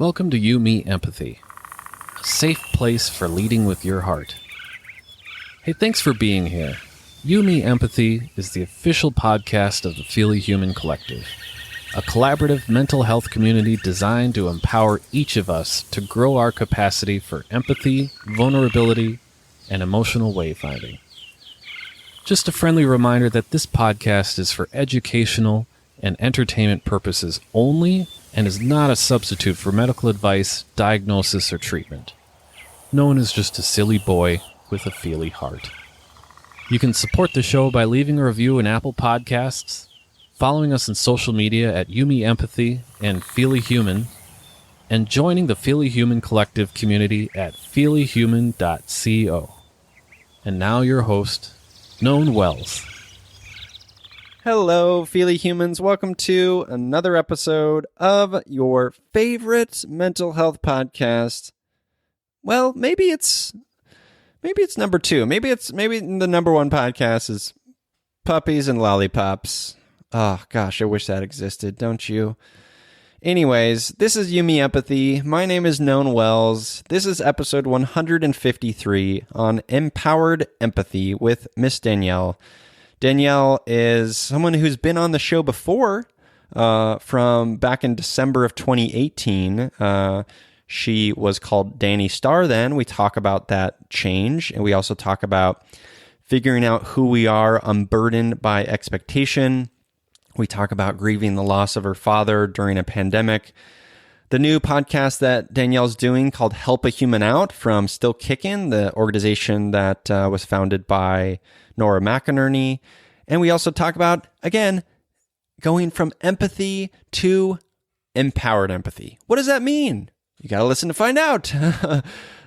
Welcome to You, Me, Empathy, a safe place for leading with your heart. Hey, thanks for being here. You, Me, Empathy is the official podcast of the Feely Human Collective, a collaborative mental health community designed to empower each of us to grow our capacity for empathy, vulnerability, and emotional wayfinding. Just a friendly reminder that this podcast is for educational and entertainment purposes only and is not a substitute for medical advice, diagnosis, or treatment. No one is just a silly boy with a feely heart. You can support the show by leaving a review in Apple Podcasts, following us on social media at Yumi Empathy and Feely Human, and joining the Feely Human Collective community at feelyhuman.co. And now your host, Known Wells. Hello, Feely Humans. Welcome to another episode of your favorite mental health podcast. Well, maybe it's number two. Maybe the number one podcast is Puppies and Lollipops. Oh, gosh, I wish that existed, don't you? Anyways, this is Yumi Empathy. My name is Known Wells. This is episode 153 on Empowered Empathy with Miss Danielle. Danielle is someone who's been on the show before, from back in December of 2018. She was called Danny Star then. We talk about that change, and we also talk about figuring out who we are unburdened by expectation. We talk about grieving the loss of her father during a pandemic. The new podcast that Danielle's doing called Help a Human Out from Still Kickin', the organization that was founded by Nora McInerney. And we also talk about, again, going from empathy to empowered empathy. What does that mean? You got to listen to find out.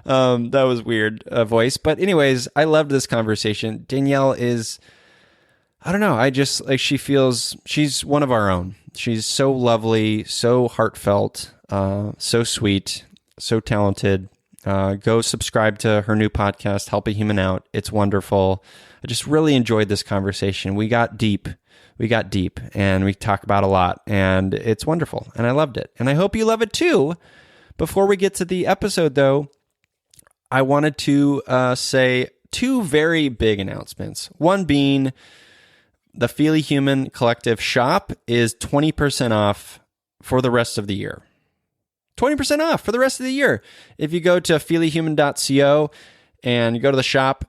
That was weird voice. But anyways, I loved this conversation. Danielle is, I don't know, I just, like, she's one of our own. She's so lovely, so heartfelt, so sweet, so talented. Go subscribe to her new podcast, Help a Human Out. It's wonderful. I just really enjoyed this conversation. We got deep, and we talk about a lot, and it's wonderful, and I loved it. And I hope you love it too. Before we get to the episode, though, I wanted to say two very big announcements. One being the Feely Human Collective shop is 20% off for the rest of the year. 20% off for the rest of the year. If you go to feelyhuman.co and you go to the shop,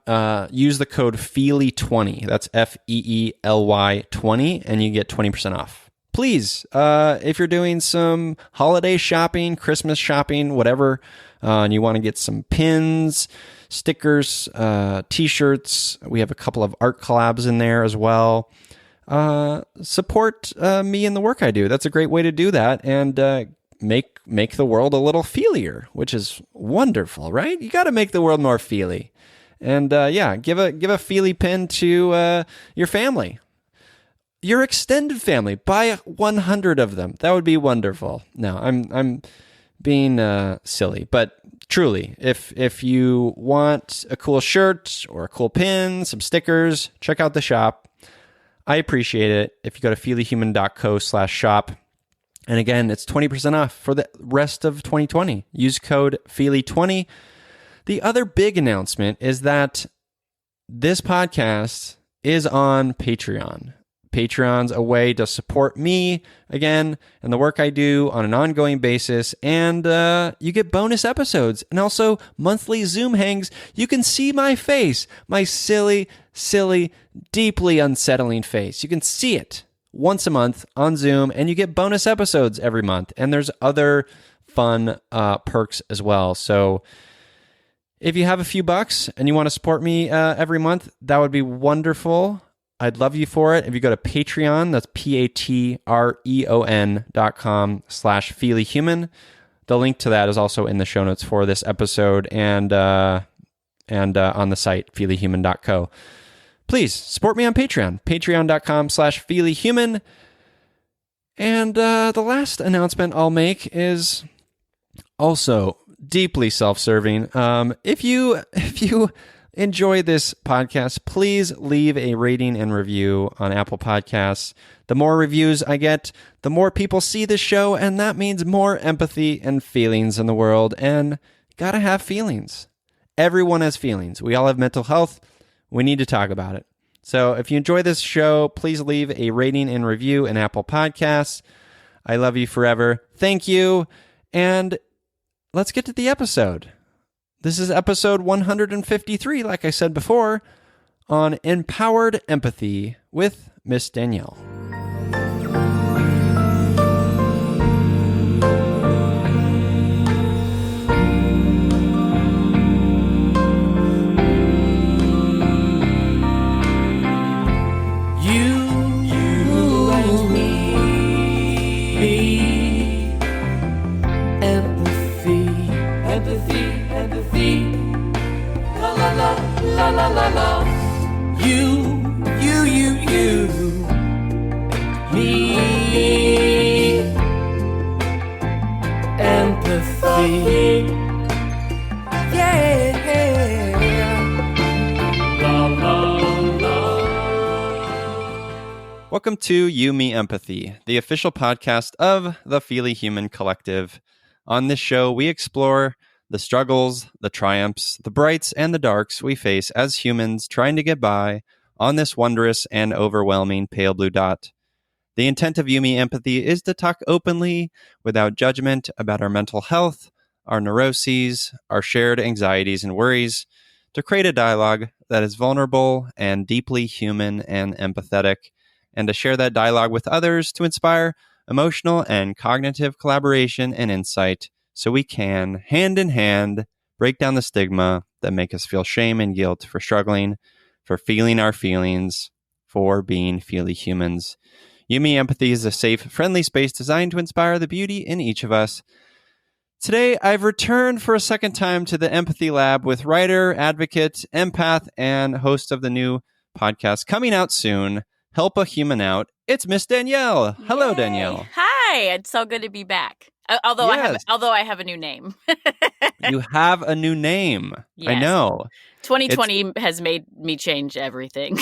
use the code FEELY20. That's FEELY 20, and you get 20% off. Please, if you're doing some holiday shopping, Christmas shopping, whatever, and you want to get some pins, stickers, t-shirts, we have a couple of art collabs in there as well. Support me in the work I do. That's a great way to do that, and make the world a little feelier, which is wonderful, right? You got to make the world more feely. And give a feely pin to your family, your extended family. Buy 100 of them. That would be wonderful. No, I'm being silly, but truly, if you want a cool shirt or a cool pin, some stickers, check out the shop. I appreciate it. If you go to feelyhuman.co/shop. And again, it's 20% off for the rest of 2020. Use code FEELY20. The other big announcement is that this podcast is on Patreon. Patreon's a way to support me, again, and the work I do on an ongoing basis. And you get bonus episodes and also monthly Zoom hangs. You can see my face, my silly, deeply unsettling face. You can see it once a month on Zoom, and you get bonus episodes every month. And there's other fun perks as well. So if you have a few bucks and you want to support me every month, that would be wonderful. I'd love you for it. If you go to Patreon, that's patreon.com/feelyhuman. The link to that is also in the show notes for this episode and on the site, feelyhuman.co. Please support me on Patreon, patreon.com/feelyhuman. And the last announcement I'll make is also deeply self-serving. If you enjoy this podcast, please leave a rating and review on Apple Podcasts. The more reviews I get, the more people see the show, and that means more empathy and feelings in the world. And gotta have feelings. Everyone has feelings. We all have mental health. We need to talk about it. So if you enjoy this show, please leave a rating and review in Apple Podcasts. I love you forever. Thank you. And let's get to the episode. This is episode 153, like I said before, on Empowered Empathy with Miss Danielle. Welcome to You, Me, Empathy, the official podcast of the Feely Human Collective. On this show, we explore the struggles, the triumphs, the brights, and the darks we face as humans trying to get by on this wondrous and overwhelming pale blue dot. The intent of You, Me, Empathy is to talk openly, without judgment, about our mental health, our neuroses, our shared anxieties and worries, to create a dialogue that is vulnerable and deeply human and empathetic, and to share that dialogue with others to inspire emotional and cognitive collaboration and insight so we can, hand in hand, break down the stigma that make us feel shame and guilt for struggling, for feeling our feelings, for being feely humans. You, Me, Empathy is a safe, friendly space designed to inspire the beauty in each of us. Today, I've returned for a second time to the Empathy Lab with writer, advocate, empath, and host of the new podcast coming out soon, Help a Human Out. It's Miss Danielle. Hello, Yay. Danielle. Hi, it's so good to be back. Although Yes. I have a new name. You have a new name. Yes. I know. 2020 has made me change everything.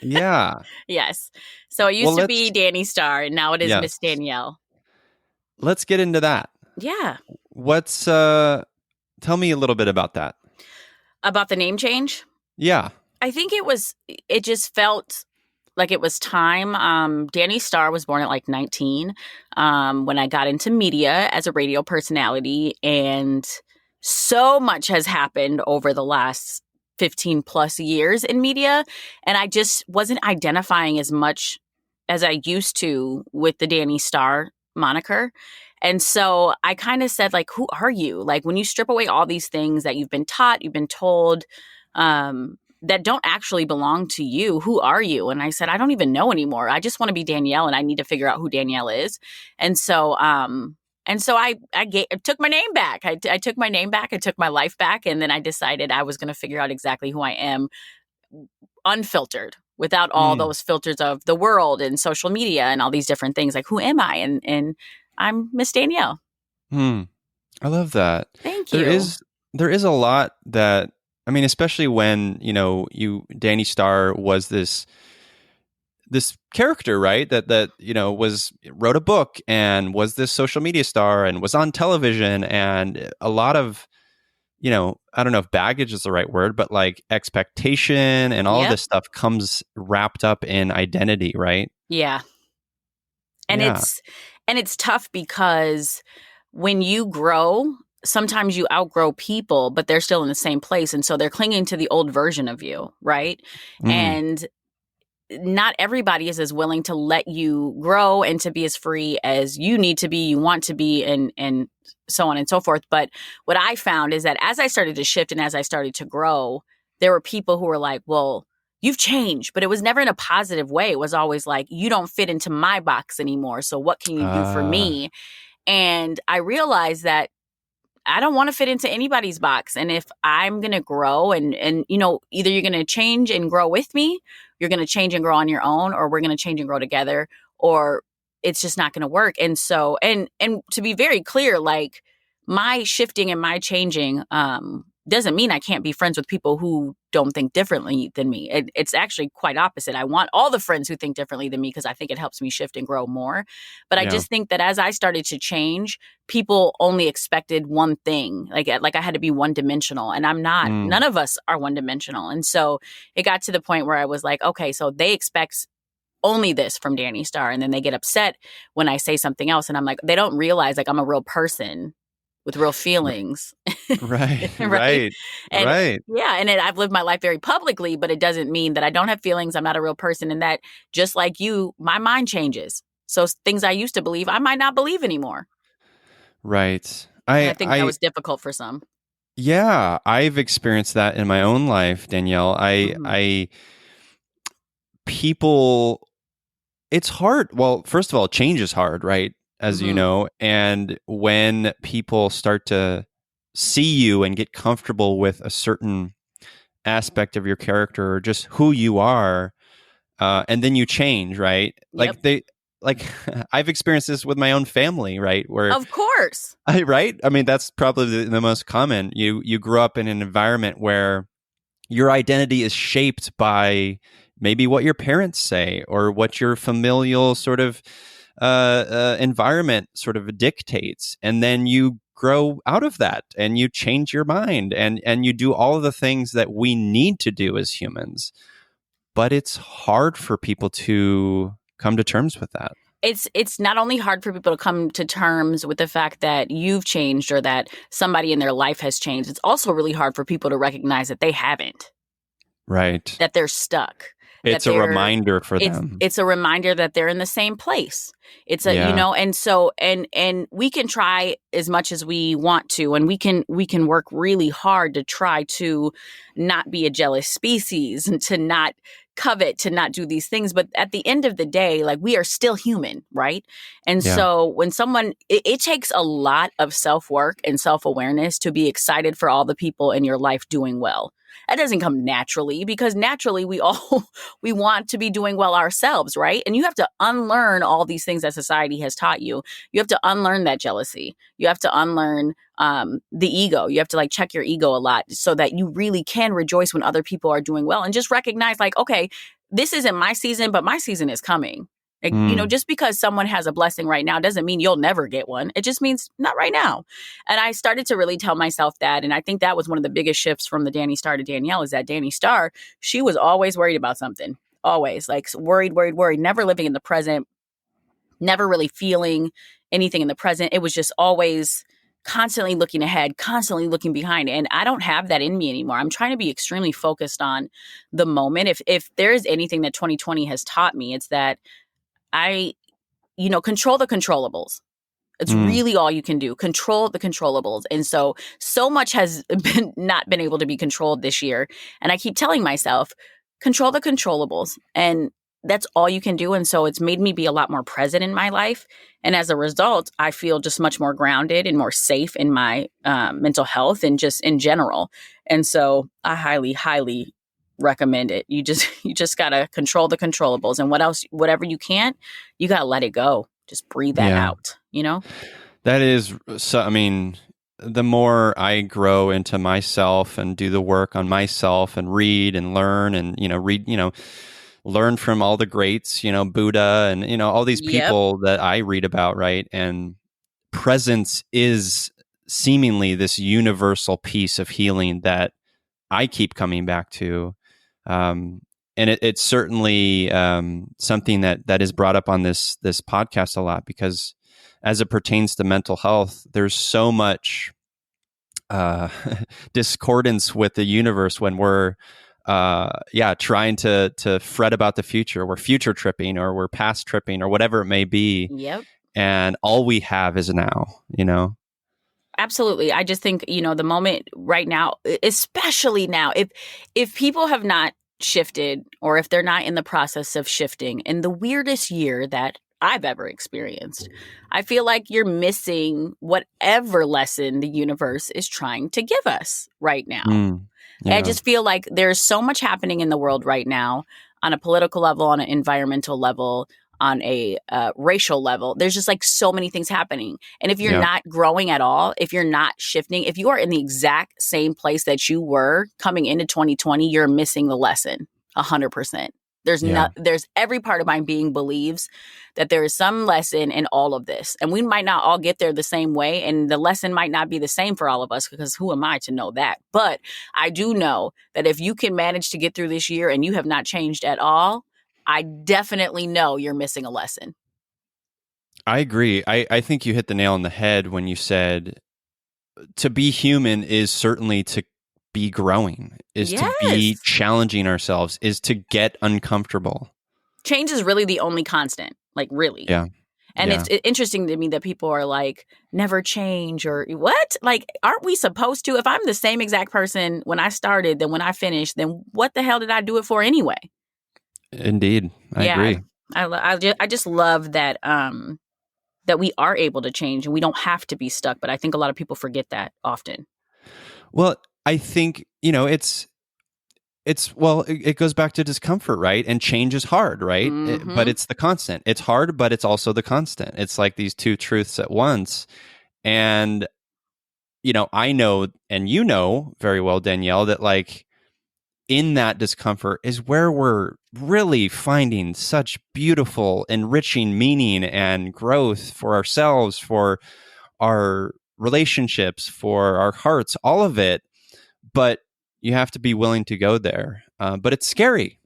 Yeah. Yes. So it used to be Danny Starr, and now it is Miss Danielle. Let's get into that. Yeah. Tell me a little bit about that. About the name change? Yeah. I think it just felt like it was time. Danny Starr was born at like 19 when I got into media as a radio personality. And so much has happened over the last 15 plus years in media. And I just wasn't identifying as much as I used to with the Danny Starr moniker. And so I kind of said, like, who are you? Like, when you strip away all these things that you've been taught, you've been told, that don't actually belong to you. Who are you? And I said, I don't even know anymore. I just want to be Danielle, and I need to figure out who Danielle is. And so I took my name back. I took my name back. I took my life back. And then I decided I was going to figure out exactly who I am, unfiltered, without all those filters of the world and social media and all these different things. Like, who am I? And I'm Miss Danielle. I love that. Thank you. There is a lot that, I mean, especially when, Danny Starr was this character, right? That wrote a book and was this social media star and was on television, and a lot of, I don't know if baggage is the right word, but like expectation and all of this stuff comes wrapped up in identity, right? Yeah. And it's tough because when you grow, sometimes you outgrow people, but they're still in the same place. And so they're clinging to the old version of you, right? And not everybody is as willing to let you grow and to be as free as you need to be, you want to be, and so on and so forth. But what I found is that as I started to shift and as I started to grow, there were people who were like, well, you've changed, but it was never in a positive way. It was always like, you don't fit into my box anymore. So what can you do for me? And I realized that I don't want to fit into anybody's box. And if I'm going to grow and either you're going to change and grow with me, you're going to change and grow on your own, or we're going to change and grow together, or it's just not going to work. And so, and to be very clear, like, my shifting and my changing doesn't mean I can't be friends with people who don't think differently than me. It's actually quite opposite. I want all the friends who think differently than me because I think it helps me shift and grow more. But I just think that as I started to change, people only expected one thing. Like I had to be one dimensional, and I'm not. None of us are one dimensional. And so it got to the point where I was like, okay, so they expect only this from Danny Starr. And then they get upset when I say something else. And I'm like, they don't realize like I'm a real person with real feelings. Right. And right. yeah. And I've lived my life very publicly, but it doesn't mean that I don't have feelings. I'm not a real person. And that just like you, my mind changes. So things I used to believe, I might not believe anymore. Right. And I think that was difficult for some. Yeah, I've experienced that in my own life, Danielle. People, it's hard. Well, first of all, change is hard, right? As you know, and when people start to see you and get comfortable with a certain aspect of your character or just who you are, and then you change, right? Like I've experienced this with my own family, right? Where, of course, right? I mean, that's probably the most common. You grew up in an environment where your identity is shaped by maybe what your parents say or what your familial sort of environment sort of dictates, and then you grow out of that and you change your mind and you do all of the things that we need to do as humans. But it's hard for people to come to terms with that. It's not only hard for people to come to terms with the fact that you've changed or that somebody in their life has changed. It's also really hard for people to recognize that they haven't. Right. That they're stuck. It's a reminder for them. It's a reminder that they're in the same place. It's a, and so, and we can try as much as we want to, and we can work really hard to try to not be a jealous species and to not covet, to not do these things. But at the end of the day, like, we are still human, right? And so when someone, it takes a lot of self-work and self-awareness to be excited for all the people in your life doing well. That doesn't come naturally, because naturally we want to be doing well ourselves, right? And you have to unlearn all these things that society has taught you. You have to unlearn that jealousy. You have to unlearn the ego. You have to check your ego a lot so that you really can rejoice when other people are doing well, and just recognize okay, this isn't my season, but my season is coming. Just because someone has a blessing right now doesn't mean you'll never get one. It just means not right now. And I started to really tell myself that. And I think that was one of the biggest shifts from the Danny Starr to Danielle, is that Danny Starr, she was always worried about something. Always worried, never living in the present, never really feeling anything in the present. It was just always constantly looking ahead, constantly looking behind. And I don't have that in me anymore. I'm trying to be extremely focused on the moment. If there is anything that 2020 has taught me, it's that I control the controllables. It's really all you can do. Control the controllables. And so much has not been able to be controlled this year. And I keep telling myself, control the controllables. And that's all you can do. And so it's made me be a lot more present in my life. And as a result, I feel just much more grounded and more safe in my mental health and just in general. And so I highly, highly recommend it. You just gotta control the controllables, and whatever you can't, you gotta let it go. Just breathe that out. That is so. I mean, the more I grow into myself and do the work on myself and read and learn and learn from all the greats, Buddha and all these people that I read about, right? And presence is seemingly this universal piece of healing that I keep coming back to. And it's certainly something that is brought up on this podcast a lot, because as it pertains to mental health, there's so much discordance with the universe when we're trying to fret about the future. We're future tripping, or we're past tripping, or whatever it may be. Yep. And all we have is now, Absolutely. I just think, the moment right now, especially now, if people have not shifted, or if they're not in the process of shifting in the weirdest year that I've ever experienced, I feel like you're missing whatever lesson the universe is trying to give us right now. I just feel like there's so much happening in the world right now, on a political level, on an environmental level, on a racial level. There's just like so many things happening. And if you're Yeah. not growing at all, if you're not shifting, if you are in the exact same place that you were coming into 2020, you're missing the lesson 100%. There's every part of my being believes that there is some lesson in all of this. And we might not all get there the same way. And the lesson might not be the same for all of us, because who am I to know that? But I do know that if you can manage to get through this year and you have not changed at all, I definitely know you're missing a lesson. I agree. I think you hit the nail on the head when you said to be human is certainly to be growing, is to be challenging ourselves, is to get uncomfortable. Change is really the only constant, like really. Yeah. And it's interesting to me that people are like, never change, or what? Like, aren't we supposed to? If I'm the same exact person when I started than when I finished, then what the hell did I do it for anyway? Indeed. I agree. I just love that that we are able to change and we don't have to be stuck. But I think a lot of people forget that often. Well, I think, it goes back to discomfort, right? And change is hard, right? Mm-hmm. But it's the constant. It's hard, but it's also the constant. It's like these two truths at once. And, I know, and you know very well, Danielle, that like in that discomfort is where we're really finding such beautiful, enriching meaning and growth for ourselves, for our relationships, for our hearts, all of it. But you have to be willing to go there. But it's scary.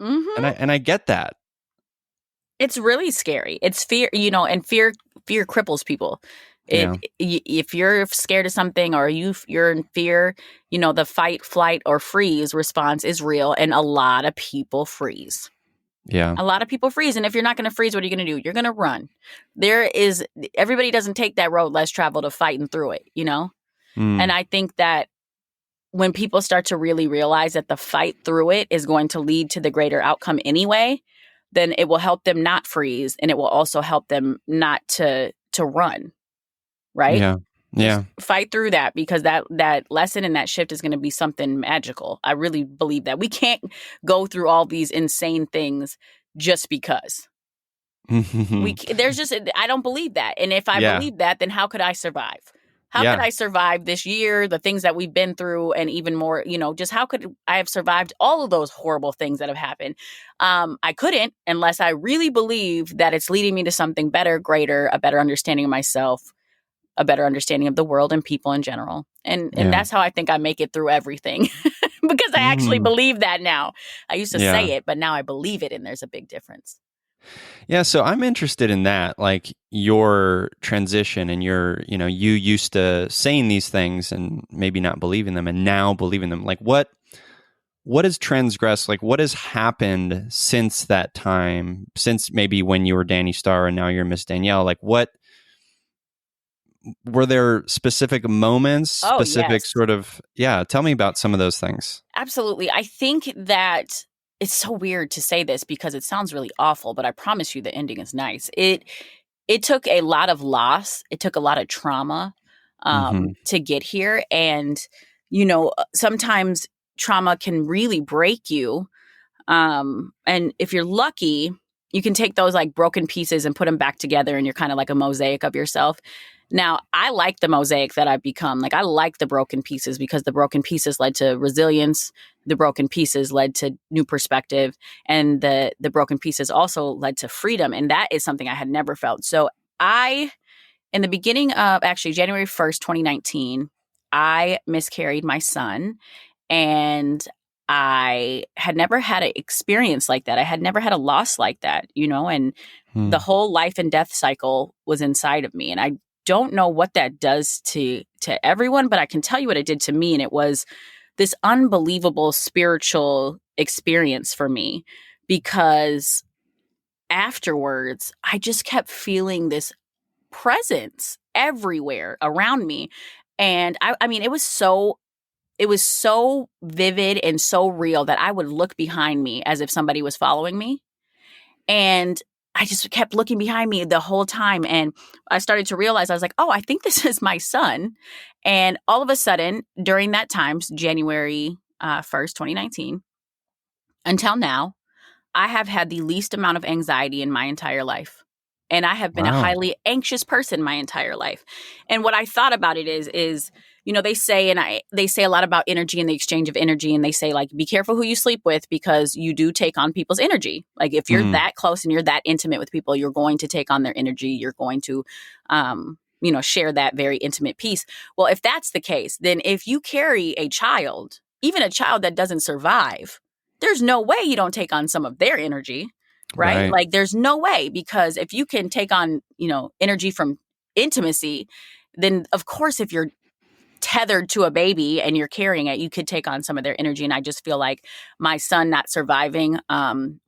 Mm-hmm. And I get that. It's really scary. It's fear, and fear cripples people. If you're scared of something, or you're in fear, the fight, flight, or freeze response is real. And a lot of people freeze. Yeah. A lot of people freeze. And if you're not going to freeze, what are you going to do? You're going to run. Everybody doesn't take that road less traveled of fighting through it, And I think that when people start to really realize that the fight through it is going to lead to the greater outcome anyway, then it will help them not freeze, and it will also help them not to run. Right? Yeah. Yeah. Just fight through that, because that lesson and that shift is going to be something magical. I really believe that. We can't go through all these insane things just because. I don't believe that. And if I believe that, then how could I survive? How could I survive this year, the things that we've been through, and even more, just how could I have survived all of those horrible things that have happened? I couldn't, unless I really believe that it's leading me to something better, greater, a better understanding of myself, a better understanding of the world and people in general. And that's how I think I make it through everything, because I actually believe that now. I used to say it, but now I believe it, and there's a big difference. Yeah, so I'm interested in that, like your transition and you used to saying these things and maybe not believing them, and now believing them. Like what has transgressed? Like what has happened since that time, since maybe when you were Danny Starr and now you're Miss Danielle? Like what were there specific moments, sort of, tell me about some of those things. Absolutely. I think that it's so weird to say this because it sounds really awful, but I promise you the ending is nice. It took a lot of loss. It took a lot of trauma to get here. And, sometimes trauma can really break you. And if you're lucky, you can take those like broken pieces and put them back together, and you're kind of like a mosaic of yourself. Now, I like the mosaic that I've become. Like, I like the broken pieces, because the broken pieces led to resilience. The broken pieces led to new perspective. And the broken pieces also led to freedom. And that is something I had never felt. So in the beginning of actually January 1st, 2019, I miscarried my son. And I had never had an experience like that. I had never had a loss like that, and the whole life and death cycle was inside of me. And I don't know what that does to everyone, but I can tell you what it did to me. And it was this unbelievable spiritual experience for me, because afterwards, I just kept feeling this presence everywhere around me. And I mean, it was so vivid and so real that I would look behind me as if somebody was following me. And I just kept looking behind me the whole time. And I started to realize, I was like, oh, I think this is my son. And all of a sudden, during that time, January 1st, 2019, until now, I have had the least amount of anxiety in my entire life. And I have been a Wow. highly anxious person my entire life. And what I thought about it is, they say, they say a lot about energy and the exchange of energy. And they say, like, be careful who you sleep with, because you do take on people's energy. Like, if you're that close and you're that intimate with people, you're going to take on their energy. You're going to, share that very intimate piece. Well, if that's the case, then if you carry a child, even a child that doesn't survive, there's no way you don't take on some of their energy. Right? Like, there's no way, because if you can take on, energy from intimacy, then of course, if you're tethered to a baby and you're carrying it, you could take on some of their energy. And I just feel like my son not surviving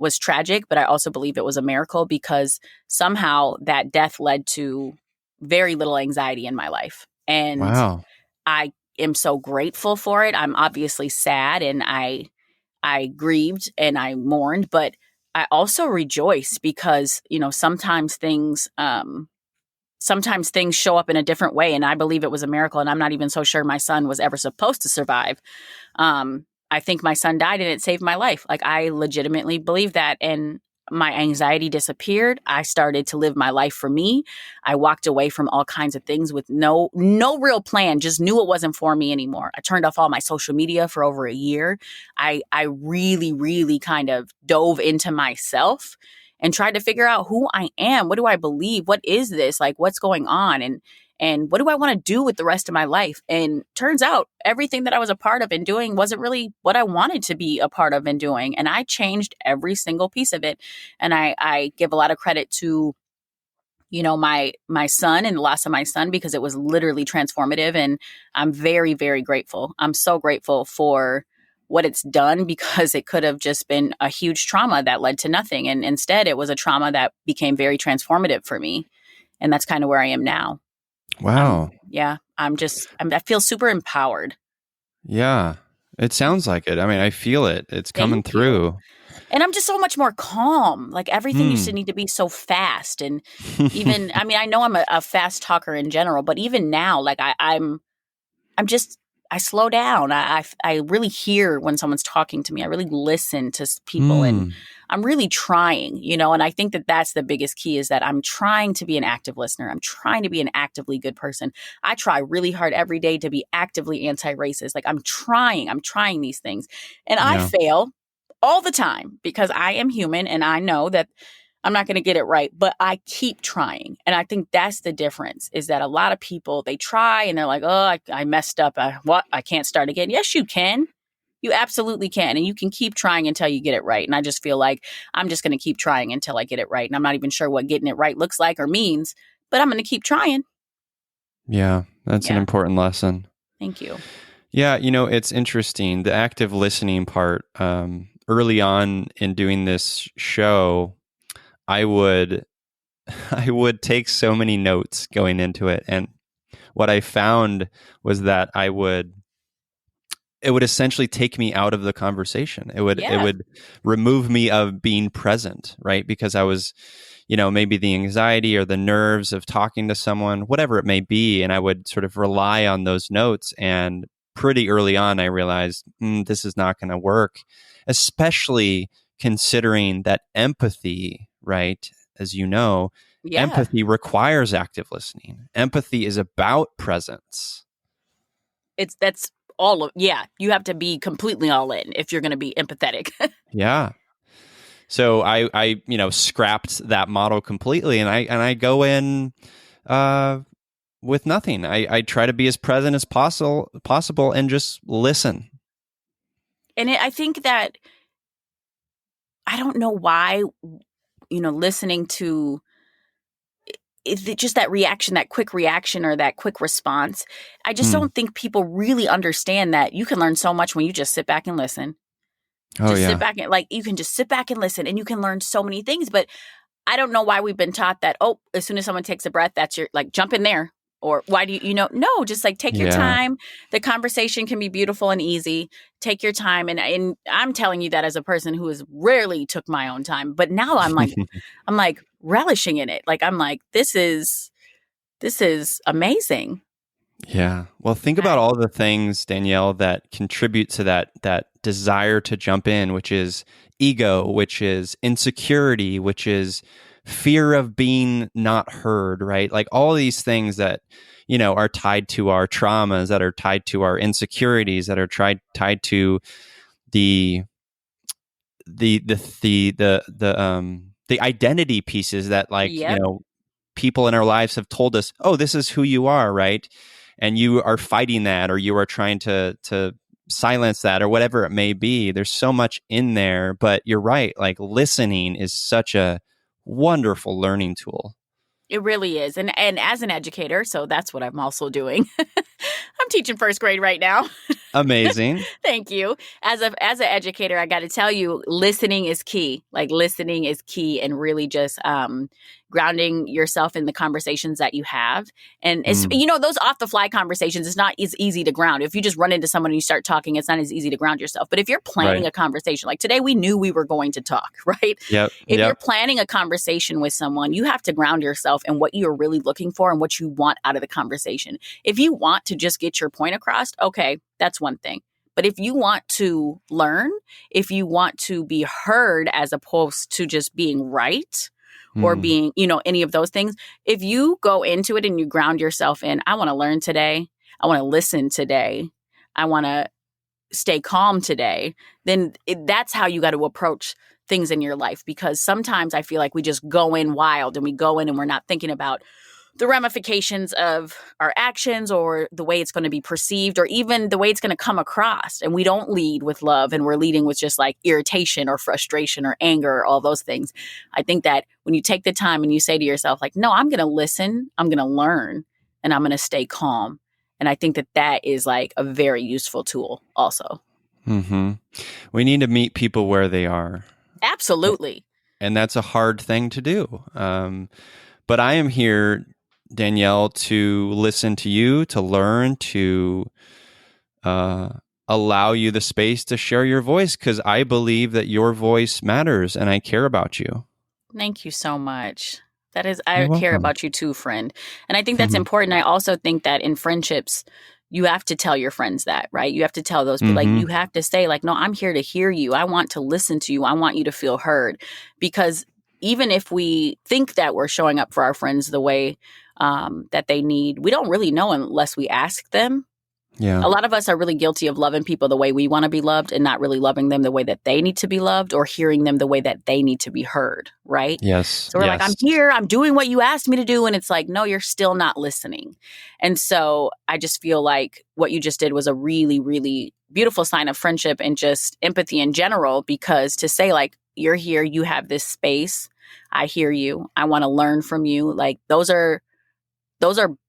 was tragic, but I also believe it was a miracle, because somehow that death led to very little anxiety in my life. And Wow. I am so grateful for it. I'm obviously sad, and I grieved and I mourned, but I also rejoiced, because, sometimes things show up in a different way. And I believe it was a miracle. And I'm not even so sure my son was ever supposed to survive. I think my son died and it saved my life. Like, I legitimately believe that. And my anxiety disappeared. I started to live my life for me. I walked away from all kinds of things with no real plan, just knew it wasn't for me anymore. I turned off all my social media for over a year. I really, really kind of dove into myself and tried to figure out who I am. What do I believe? What is this? Like, what's going on? And what do I want to do with the rest of my life? And turns out everything that I was a part of and doing wasn't really what I wanted to be a part of and doing. And I changed every single piece of it. And I give a lot of credit to, my son and the loss of my son, because it was literally transformative. And I'm very, very grateful. I'm so grateful for what it's done, because it could have just been a huge trauma that led to nothing. And instead, it was a trauma that became very transformative for me. And that's kind of where I am now. Wow. I feel super empowered. Yeah. It sounds like it. I mean, I feel it. It's coming Thank you. through. And I'm just so much more calm. Like, everything used to need to be so fast. And even, I know I'm a fast talker in general, but even now, like, I slow down. I really hear when someone's talking to me. I really listen to people, and I'm really trying, and I think that that's the biggest key, is that I'm trying to be an active listener. I'm trying to be an actively good person. I try really hard every day to be actively anti-racist. Like, I'm trying these things, and I fail all the time, because I am human, and I know that I'm not going to get it right, but I keep trying. And I think that's the difference, is that a lot of people, they try and they're like, oh, I messed up. I can't start again. Yes, you can. You absolutely can. And you can keep trying until you get it right. And I just feel like I'm just going to keep trying until I get it right. And I'm not even sure what getting it right looks like or means, but I'm going to keep trying. Yeah, that's an important lesson. Thank you. Yeah, it's interesting. The active listening part, early on in doing this show, I would take so many notes going into it. And what I found was that it would essentially take me out of the conversation. It would remove me of being present, right? Because I was, maybe the anxiety or the nerves of talking to someone, whatever it may be. And I would sort of rely on those notes. And pretty early on, I realized this is not going to work, especially considering that empathy, right? As you know, empathy requires active listening. Empathy is about presence. That's you have to be completely all in if you're going to be empathetic. Yeah. So I scrapped that model completely, and I go in with nothing. I try to be as present as possible and just listen. And I think that, I don't know why, listening to just that reaction, that quick reaction or that quick response, I just don't think people really understand that you can learn so much when you just sit back and listen. Sit back and, like, you can just sit back and listen, and you can learn so many things. But I don't know why we've been taught that, as soon as someone takes a breath, that's your, like, jump in there. Or why do no, just like take your time. The conversation can be beautiful and easy. Take your time. And I'm telling you that as a person who has rarely took my own time. But now I'm like relishing in it. Like, I'm like, this is amazing. Yeah. Well, think about all the things, Danielle, that contribute to that desire to jump in, which is ego, which is insecurity, which is fear of being not heard, right? Like all these things that, are tied to our traumas, that are tied to our insecurities, that are tied to the identity pieces that, like, Yep. people in our lives have told us, oh, this is who you are, right? And you are fighting that, or you are trying to silence that, or whatever it may be. There's so much in there, but you're right. Like, listening is such a wonderful learning tool. It really is. And as an educator, so that's what I'm also doing. I'm teaching first grade right now. Amazing. Thank you. As an educator, I got to tell you, listening is key. Like, listening is key, and really just grounding yourself in the conversations that you have. And it's, those off the fly conversations, it's not as easy to ground. If you just run into someone and you start talking, it's not as easy to ground yourself. But if you're planning a conversation, like today, we knew we were going to talk, right? Yep. If you're planning a conversation with someone, you have to ground yourself in what you're really looking for and what you want out of the conversation. If you want to just get your point across, okay, that's one thing. But if you want to learn, if you want to be heard as opposed to just being right or being, any of those things, if you go into it and you ground yourself in, I want to learn today, I want to listen today, I want to stay calm today, then that's how you got to approach things in your life. Because sometimes I feel like we just go in wild and we go in and we're not thinking about the ramifications of our actions or the way it's going to be perceived or even the way it's going to come across. And we don't lead with love, and we're leading with just like irritation or frustration or anger or all those things. I think that when you take the time and you say to yourself, like, no, I'm going to listen, I'm going to learn, and I'm going to stay calm. And I think that that is like a very useful tool also. Mm-hmm. We need to meet people where they are. Absolutely. And that's a hard thing to do. But I am here, Danielle, to listen to you, to learn, to allow you the space to share your voice, because I believe that your voice matters and I care about you. Thank you so much. I You're care welcome. about you too, friend. And I think that's important. I also think that in friendships, you have to tell your friends that, right? You have to tell those people, like, you have to say, like, no, I'm here to hear you. I want to listen to you. I want you to feel heard. Because even if we think that we're showing up for our friends the way that they need, we don't really know unless we ask them. Yeah. A lot of us are really guilty of loving people the way we want to be loved and not really loving them the way that they need to be loved or hearing them the way that they need to be heard, right? Yes. So we're like, I'm here, I'm doing what you asked me to do. And it's like, no, you're still not listening. And so I just feel like what you just did was a really, really beautiful sign of friendship and just empathy in general, because to say, like, you're here, you have this space, I hear you, I want to learn from you. Like, those are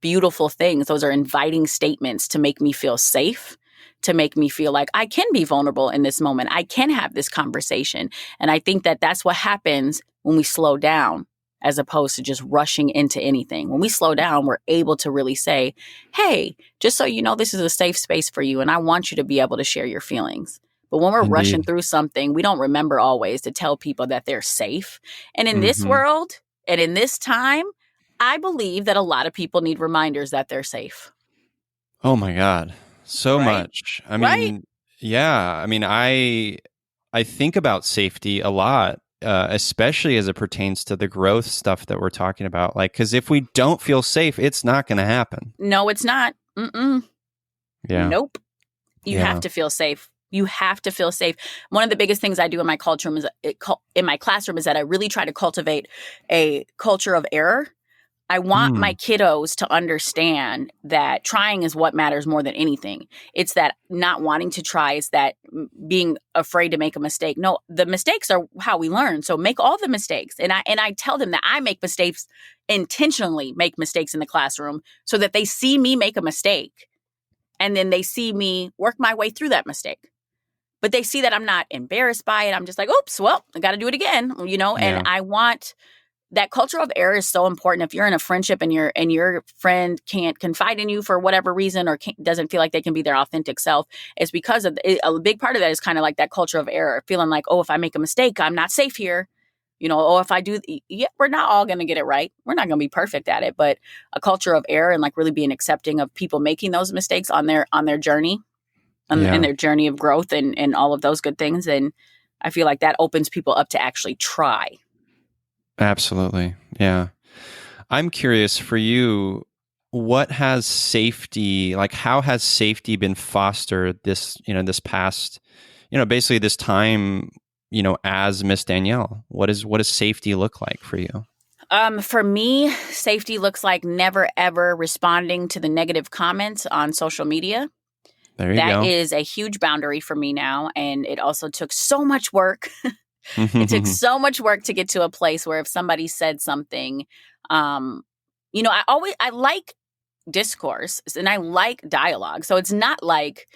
beautiful things. Those are inviting statements to make me feel safe, to make me feel like I can be vulnerable in this moment. I can have this conversation. And I think that that's what happens when we slow down, as opposed to just rushing into anything. When we slow down, we're able to really say, hey, just so you know, this is a safe space for you, and I want you to be able to share your feelings. But when we're rushing through something, we don't remember always to tell people that they're safe. And in this world and in this time, I believe that a lot of people need reminders that they're safe. Oh my God. So Right? much. I mean, yeah. I mean, I think about safety a lot, especially as it pertains to the growth stuff that we're talking about. Like, because if we don't feel safe, it's not going to happen. No, it's not. Yeah. Nope. You have to feel safe. You have to feel safe. One of the biggest things I do in my classroom is that I really try to cultivate a culture of error. I want my kiddos to understand that trying is what matters more than anything. It's that not wanting to try, is that being afraid to make a mistake. No, the mistakes are how we learn. So make all the mistakes. And I tell them that I make mistakes, intentionally make mistakes in the classroom, so that they see me make a mistake. And then they see me work my way through that mistake. But they see that I'm not embarrassed by it. I'm just like, oops, well, I got to do it again, and I want that culture of error is so important. If you're in a friendship and your friend can't confide in you for whatever reason, or doesn't feel like they can be their authentic self, it's because of a big part of that is kind of like that culture of error, feeling like, oh, if I make a mistake, I'm not safe here. If I do, we're not all going to get it right. We're not going to be perfect at it, but a culture of error and like really being accepting of people making those mistakes on their journey, in their journey of growth and all of those good things. And I feel like that opens people up to actually try. Absolutely. Yeah. I'm curious for you, what has safety, like how has safety been fostered this past, basically this time, as Miss Danielle? What does safety look like for you? For me, safety looks like never ever responding to the negative comments on social media. There you That go. is a huge boundary for me now. And it also took so much work. It took so much work to get to a place where if somebody said something, I like discourse and I like dialogue. So it's not like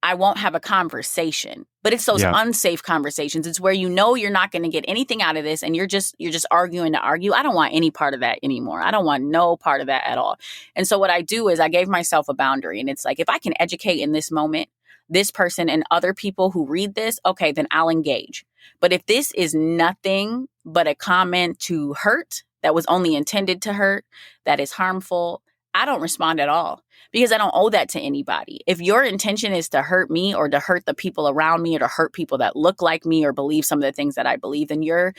I won't have a conversation, but it's those unsafe conversations. It's where you're not going to get anything out of this and you're just arguing to argue. I don't want any part of that anymore. I don't want no part of that at all. And so what I do is I gave myself a boundary, and it's like, if I can educate in this moment, this person and other people who read this, okay, then I'll engage. But if this is nothing but a comment to hurt, that was only intended to hurt, that is harmful, I don't respond at all, because I don't owe that to anybody. If your intention is to hurt me or to hurt the people around me or to hurt people that look like me or believe some of the things that I believe, then you're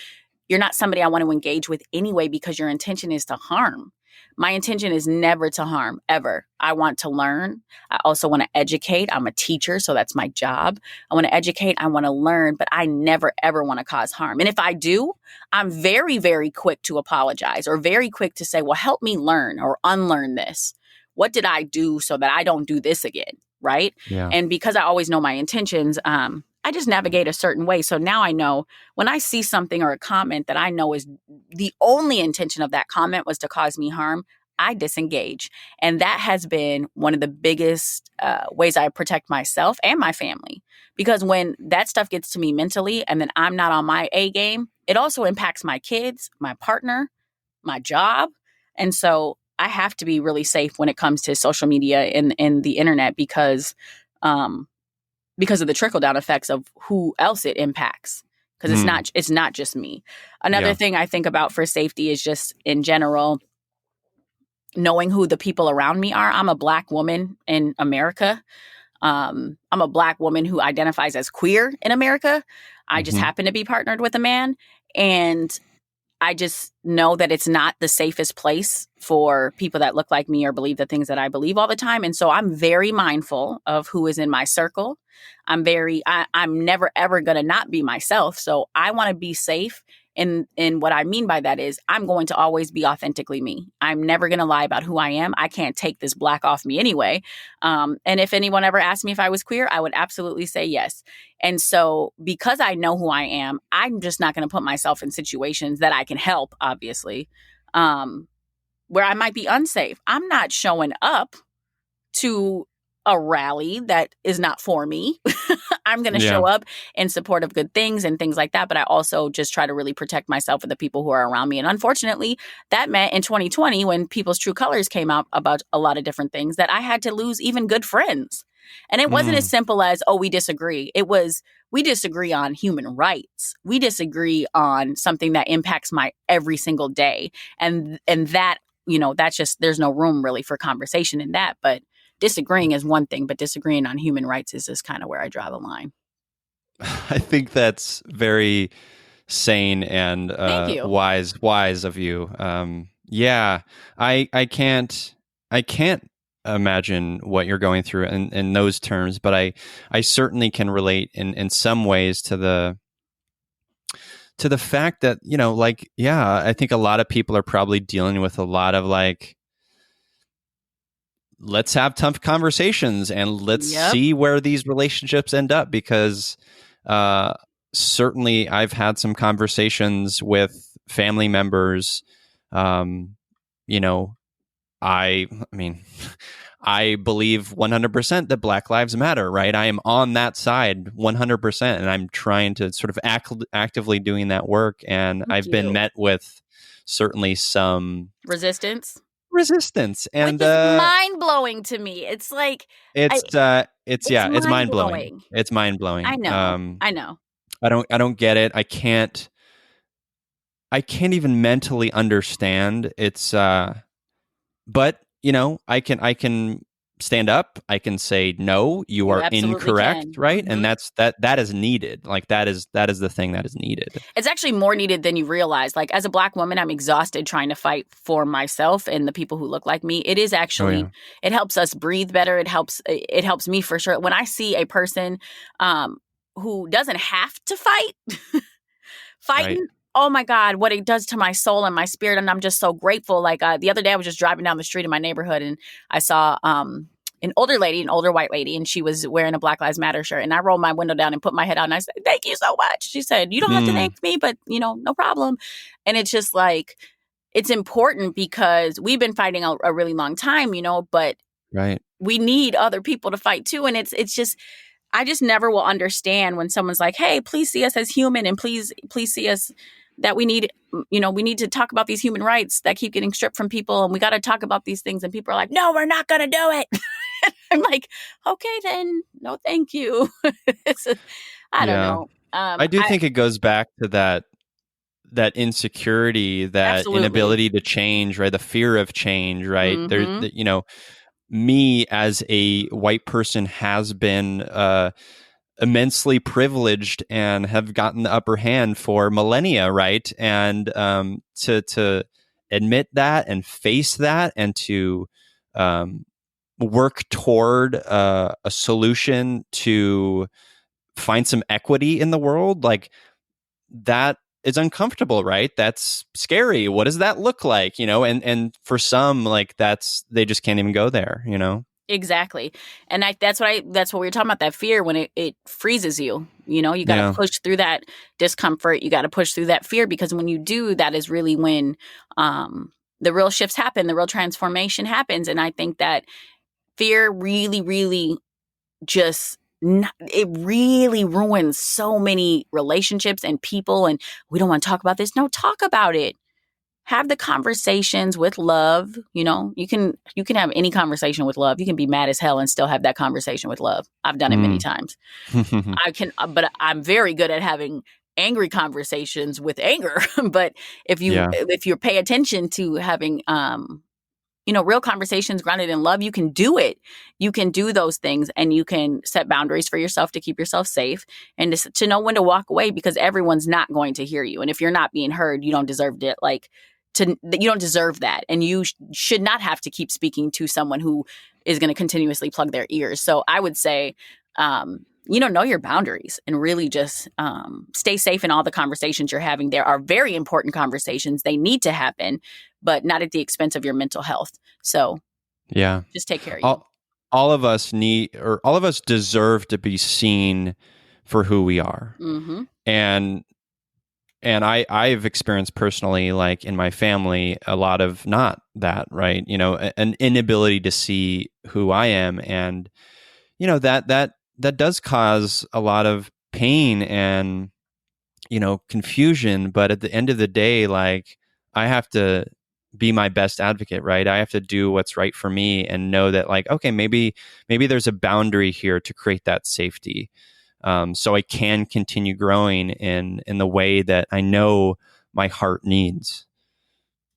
not somebody I want to engage with anyway, because your intention is to harm. My intention is never to harm, ever. I want to learn. I also want to educate. I'm a teacher, so that's my job. I want to educate. I want to learn, but I never, ever want to cause harm. And if I do, I'm very, very quick to apologize or very quick to say, well, help me learn or unlearn this. What did I do so that I don't do this again? Right? Yeah. And because I always know my intentions, I just navigate a certain way. So now I know when I see something or a comment that I know is the only intention of that comment was to cause me harm, I disengage. And that has been one of the biggest ways I protect myself and my family. Because when that stuff gets to me mentally and then I'm not on my A game, it also impacts my kids, my partner, my job. And so I have to be really safe when it comes to social media and the internet, because of the trickle-down effects of who else it impacts. Because it's not just me. Another thing I think about for safety is just in general, knowing who the people around me are. I'm a Black woman in America. I'm a Black woman who identifies as queer in America. I just happen to be partnered with a man. And I just know that it's not the safest place for people that look like me or believe the things that I believe all the time. And so I'm very mindful of who is in my circle. I'm never, ever going to not be myself. So I want to be safe. And what I mean by that is I'm going to always be authentically me. I'm never going to lie about who I am. I can't take this Black off me anyway. And if anyone ever asked me if I was queer, I would absolutely say yes. And so because I know who I am, I'm just not going to put myself in situations that I can help, obviously, where I might be unsafe. I'm not showing up to a rally that is not for me. I'm going to show up in support of good things and things like that. But I also just try to really protect myself and the people who are around me. And unfortunately, that meant in 2020, when people's true colors came out about a lot of different things, that I had to lose even good friends. And it wasn't as simple as, oh, we disagree. It was, we disagree on human rights. We disagree on something that impacts my every single day. And that, that's just, there's no room really for conversation in that. But disagreeing is one thing, but disagreeing on human rights is just kind of where I draw the line. I think that's very sane and wise of you. I can't imagine what you're going through in those terms, but I certainly can relate in some ways to the fact that, I think a lot of people are probably dealing with a lot of let's have tough conversations and let's see where these relationships end up, because certainly I've had some conversations with family members. I believe 100% that Black Lives Matter, right? I am on that side 100%, and I'm trying to sort of actively doing that work. And I've been met with certainly some resistance, and which is mind-blowing to me. It's like it's mind-blowing. It's mind-blowing. I know. I don't get it. I can't even mentally understand. It's but I can stand up. I can say, no, you are absolutely incorrect, can. right? Mhm. And that is needed. Like that is the thing that is needed. It's actually more needed than you realize. Like, as a Black woman, I'm exhausted trying to fight for myself and the people who look like me. It is actually, it helps us breathe better. It helps me for sure. When I see a person who doesn't have to fight, fighting, Right. oh my God, what it does to my soul and my spirit. And I'm just so grateful. Like, the other day I was just driving down the street in my neighborhood and I saw an older white lady, and she was wearing a Black Lives Matter shirt. And I rolled my window down and put my head out and I said, thank you so much. She said, you don't have to thank me, but no problem. And it's just like, it's important because we've been fighting a really long time, but Right. we need other people to fight too. And it's just, I just never will understand when someone's like, hey, please see us as human, and please see us that we need to talk about these human rights that keep getting stripped from people. And we got to talk about these things. And people are like, no, we're not going to do it. I'm like, okay, then no, thank you. I don't know. I do think it goes back to that insecurity, that Absolutely. inability to change, right? The fear of change, right? Mhm. Me as a white person has been immensely privileged and have gotten the upper hand for millennia, right? And to admit that and face that, and to work toward a solution to find some equity in the world, like that is uncomfortable, right? That's scary. What does that look like? And for some, like they just can't even go there, Exactly. And that's what we were talking about, that fear, when it freezes you. You got to push through that discomfort. You got to push through that fear, because when you do, that is really when the real shifts happen, the real transformation happens. And I think that fear really, really it really ruins so many relationships and people. And we don't want to talk about this. No, talk about it. Have the conversations with love. You can have any conversation with love. You can be mad as hell and still have that conversation with love. I've done it many times. But I'm very good at having angry conversations with anger. But if you pay attention to having real conversations grounded in love, you can do it. You can do those things, and you can set boundaries for yourself to keep yourself safe, and to know when to walk away, because everyone's not going to hear you. And if you're not being heard, you don't deserve it. You don't deserve that. And you should not have to keep speaking to someone who is going to continuously plug their ears. So I would say, know your boundaries, and really just stay safe in all the conversations you're having. There are very important conversations. They need to happen, but not at the expense of your mental health. So just take care of you. All of us deserve to be seen for who we are. Mm-hmm. And I've experienced personally, like in my family, a lot of not that, right? An inability to see who I am. And, that does cause a lot of pain and, confusion. But at the end of the day, like, I have to be my best advocate, right? I have to do what's right for me and know that, like, okay, maybe there's a boundary here to create that safety. So I can continue growing in the way that I know my heart needs.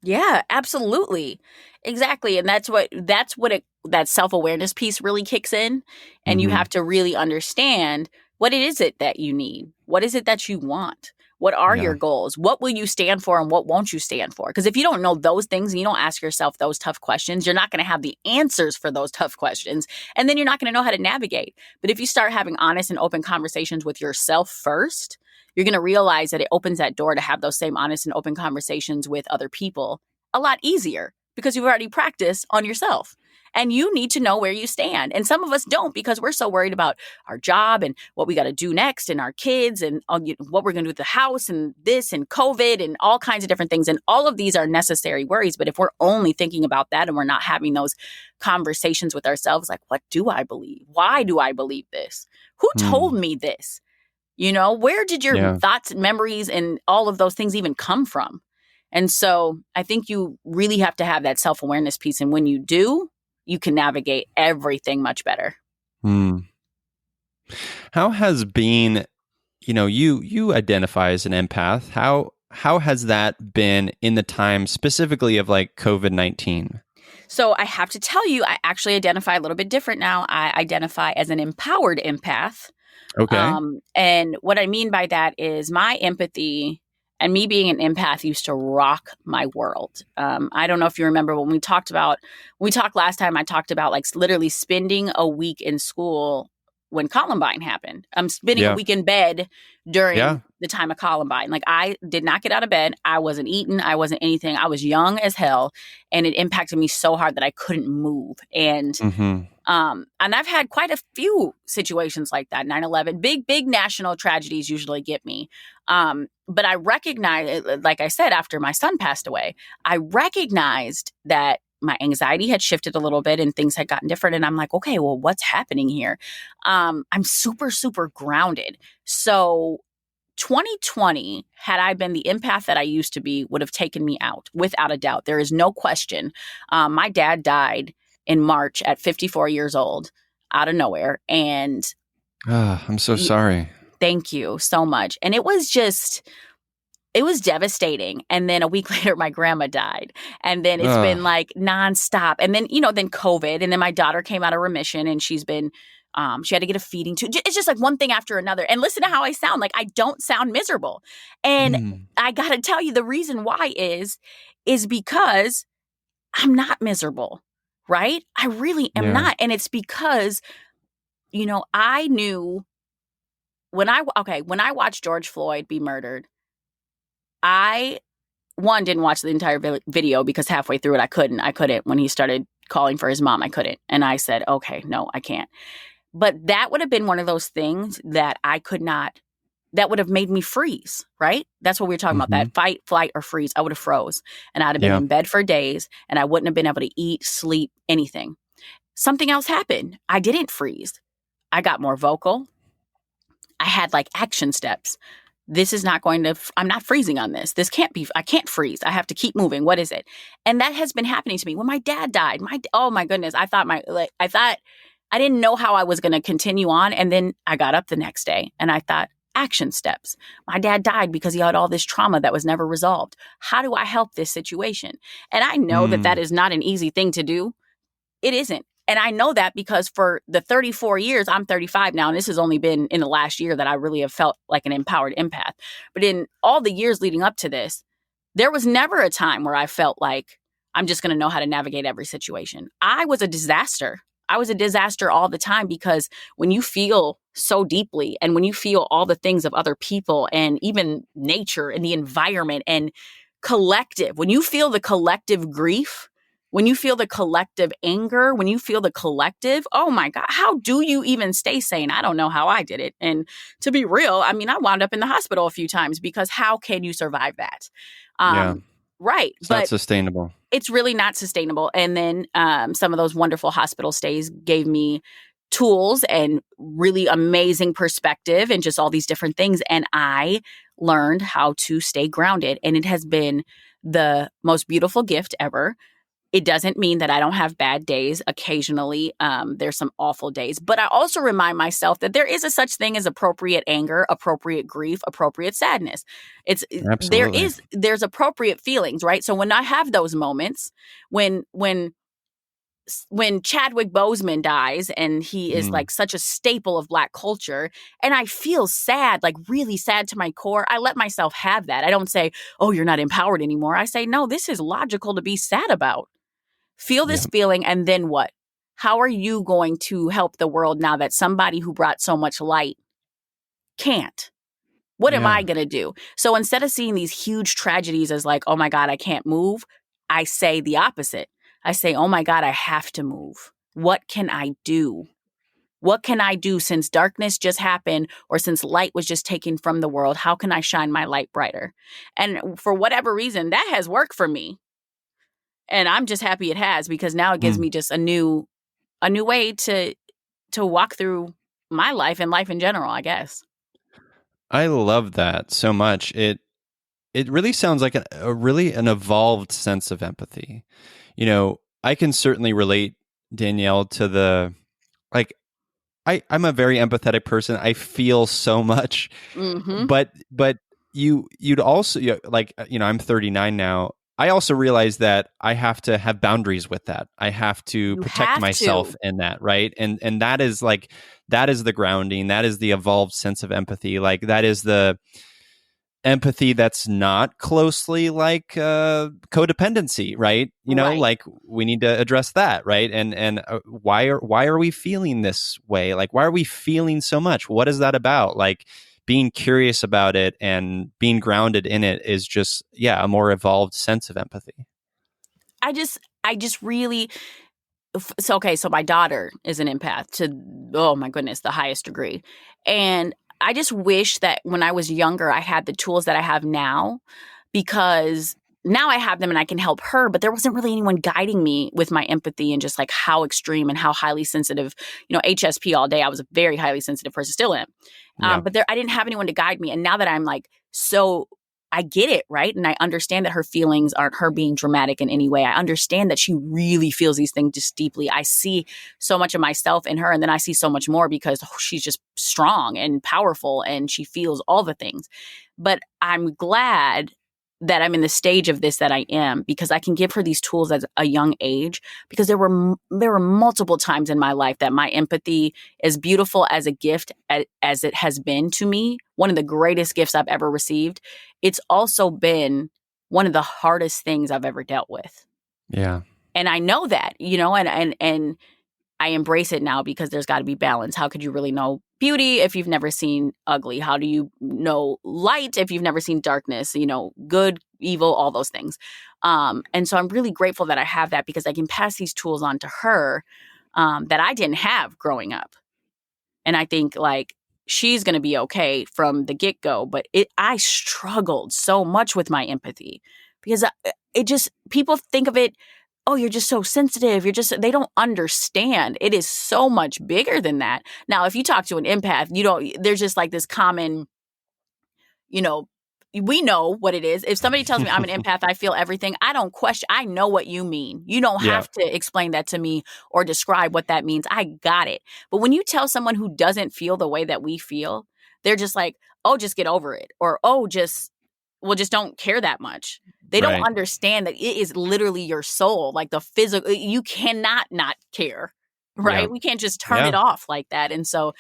Yeah, absolutely. Exactly. And that self-awareness piece really kicks in. And you have to really understand, what it is that you need. What is it that you want? What are your goals? What will you stand for and what won't you stand for? Because if you don't know those things and you don't ask yourself those tough questions, you're not going to have the answers for those tough questions. And then you're not going to know how to navigate. But if you start having honest and open conversations with yourself first, you're going to realize that it opens that door to have those same honest and open conversations with other people a lot easier, because you've already practiced on yourself. And you need to know where you stand. And some of us don't, because we're so worried about our job and what we got to do next, and our kids, and what we're going to do with the house, and this, and COVID, and all kinds of different things. And all of these are necessary worries. But if we're only thinking about that and we're not having those conversations with ourselves, like, what do I believe? Why do I believe this? Who told me this? Where did your thoughts and memories and all of those things even come from? And so I think you really have to have that self-awareness piece. And when you do, you can navigate everything much better. How has being, you identify as an empath. How has that been in the time specifically of like COVID-19? So I have to tell you, I actually identify a little bit different now. I identify as an empowered empath. Okay. And what I mean by that is my empathy and me being an empath used to rock my world. I don't know if you remember when we talked last time, I talked about like literally spending a week in school when Columbine happened. I'm spending a Yeah. week in bed during Yeah. the time of Columbine. Like I did not get out of bed. I wasn't eating. I wasn't anything. I was young as hell. And it impacted me so hard that I couldn't move. And Mm-hmm. and I've had quite a few situations like that. 9/11, big national tragedies usually get me. But I recognize, like I said, after my son passed away, I recognized that my anxiety had shifted a little bit and things had gotten different. And I'm like, okay, well, what's happening here? I'm super grounded. So 2020, had I been the empath that I used to be, would have taken me out without a doubt. There is no question. My dad died in March at 54 years old out of nowhere. And I'm so sorry. thank you so much. And it was devastating. And then a week later, my grandma died. And then it's been like nonstop. And then, then COVID. And then my daughter came out of remission and she's been, she had to get a feeding tube. It's just like one thing after another. And listen to how I sound. Like I don't sound miserable. And I got to tell you, the reason why is because I'm not miserable, right? I really am not. And it's because, I knew when I watched George Floyd be murdered, I didn't watch the entire video because halfway through it, I couldn't. When he started calling for his mom, I couldn't. And I said, okay, no, I can't. But that would have been one of those things that I could not, that would have made me freeze, right? That's what we were talking about, that fight, flight, or freeze. I would have froze and I'd have been in bed for days and I wouldn't have been able to eat, sleep, anything. Something else happened. I didn't freeze. I got more vocal. I had like action steps. This is not going to, I'm not freezing on this. This can't be, I can't freeze. I have to keep moving. What is it? And that has been happening to me. When my dad died, oh my goodness, I thought I didn't know how I was going to continue on. And then I got up the next day and I thought, action steps. My dad died because he had all this trauma that was never resolved. How do I help this situation? And I know that is not an easy thing to do. It isn't. And I know that because for the 34 years, I'm 35 now, and this has only been in the last year that I really have felt like an empowered empath. But in all the years leading up to this, there was never a time where I felt like I'm just going to know how to navigate every situation. I was a disaster. I was a disaster all the time because when you feel so deeply and when you feel all the things of other people and even nature and the environment and collective, when you feel the collective grief, when you feel the collective anger, when you feel the collective, oh my God, how do you even stay sane? I don't know how I did it. And to be real, I mean, I wound up in the hospital a few times because how can you survive that? Right. It's not sustainable. It's really not sustainable. And then some of those wonderful hospital stays gave me tools and really amazing perspective and just all these different things. And I learned how to stay grounded. And it has been the most beautiful gift ever. It doesn't mean that I don't have bad days. Occasionally, there's some awful days. But I also remind myself that there is a such thing as appropriate anger, appropriate grief, appropriate sadness. There's appropriate feelings, right? So when I have those moments, when Chadwick Boseman dies and he is like such a staple of Black culture and I feel sad, like really sad to my core, I let myself have that. I don't say, oh, you're not empowered anymore. I say, no, this is logical to be sad about. Feel this feeling, and then what? How are you going to help the world now that somebody who brought so much light can't? What am I going to do? So instead of seeing these huge tragedies as like, oh my God, I can't move, I say the opposite. I say, oh my God, I have to move. What can I do? What can I do since darkness just happened or since light was just taken from the world? How can I shine my light brighter? And for whatever reason, that has worked for me. And I'm just happy it has because now it gives me just a new way to walk through my life and life in general, I guess. I love that so much. It really sounds like a really an evolved sense of empathy. I can certainly relate, Danielle, to the like. I'm a very empathetic person. I feel so much, but you'd also I'm 39 now. I also realize that I have to have boundaries with that. I have to You protect have myself to. in that, right? And that is like, that is the grounding. That is the evolved sense of empathy. Like, that is the empathy that's not closely like codependency, right? Right. Like, we need to address that, right? And why are we feeling this way? Like, why are we feeling so much? What is that about? Like, being curious about it and being grounded in it is just, yeah, a more evolved sense of empathy. I just really so okay, so my daughter is an empath to, oh my goodness, the highest degree. And I just wish that when I was younger I had the tools that I have now, because now I have them and I can help her, but there wasn't really anyone guiding me with my empathy and just like how extreme and how highly sensitive, HSP all day. I was a very highly sensitive person, still am. Yeah. But I didn't have anyone to guide me. And now that I'm like, so I get it, right? And I understand that her feelings aren't her being dramatic in any way. I understand that she really feels these things just deeply. I see so much of myself in her, and then I see so much more because she's just strong and powerful and she feels all the things. But I'm glad that I'm in the stage of this that I am, because I can give her these tools at a young age, because there were multiple times in my life that my empathy, as beautiful as a gift as it has been to me, one of the greatest gifts I've ever received, it's also been one of the hardest things I've ever dealt with. Yeah. And I know that, and I embrace it now, because there's got to be balance. How could you really know beauty if you've never seen ugly? How do you know light if you've never seen darkness? Good, evil, all those things. And so I'm really grateful that I have that, because I can pass these tools on to her that I didn't have growing up. And I think like she's going to be okay from the get-go. But I struggled so much with my empathy, because people think of it, oh, you're just so sensitive. They don't understand. It is so much bigger than that. Now, if you talk to an empath, there's just like this common, you know, we know what it is. If somebody tells me I'm an empath, I feel everything. I don't question. I know what you mean. You don't Yeah. have to explain that to me or describe what that means. I got it. But when you tell someone who doesn't feel the way that we feel, they're just like, oh, just get over it. Or, oh, just don't care that much. They don't Right. understand that it is literally your soul, like the physical. You cannot not care, Yeah. right? We can't just turn Yeah. it off like that. And so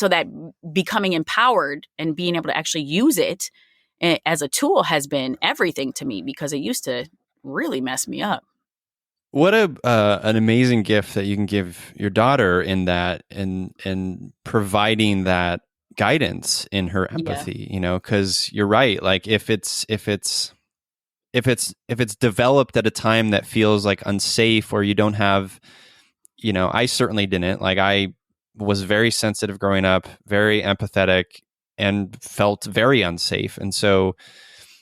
that becoming empowered and being able to actually use it as a tool has been everything to me, because it used to really mess me up. What an amazing gift that you can give your daughter in that, and providing that guidance in her Yeah. empathy, because you're right. Like, if it's developed at a time that feels like unsafe, or you don't have, I certainly didn't. Like, I was very sensitive growing up, very empathetic, and felt very unsafe. And so,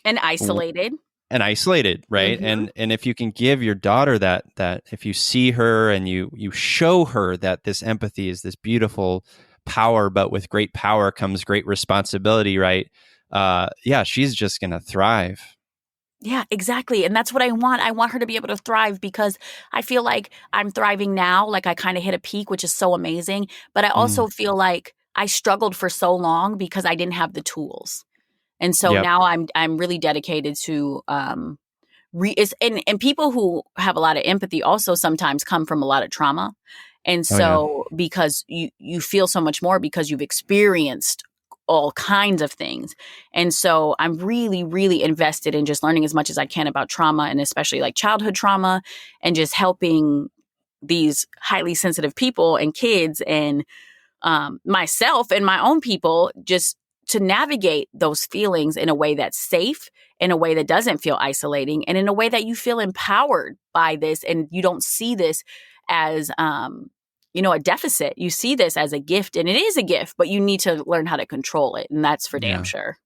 And isolated. right? Mm-hmm. And if you can give your daughter that if you see her and you show her that this empathy is this beautiful power, but with great power comes great responsibility, right? Yeah, she's just gonna thrive. Yeah, exactly. And that's what I want. I want her to be able to thrive, because I feel like I'm thriving now. Like I kind of hit a peak, which is so amazing. But I Mm. also feel like I struggled for so long because I didn't have the tools. And so Yep. now I'm really dedicated to and people who have a lot of empathy also sometimes come from a lot of trauma. And Oh yeah. so because you feel so much more because you've experienced all kinds of things. And so I'm really, really invested in just learning as much as I can about trauma, and especially like childhood trauma, and just helping these highly sensitive people and kids and myself and my own people just to navigate those feelings in a way that's safe, in a way that doesn't feel isolating, and in a way that you feel empowered by this, and you don't see this as a deficit. You see this as a gift, and it is a gift, but you need to learn how to control it, and that's for damn Yeah. sure.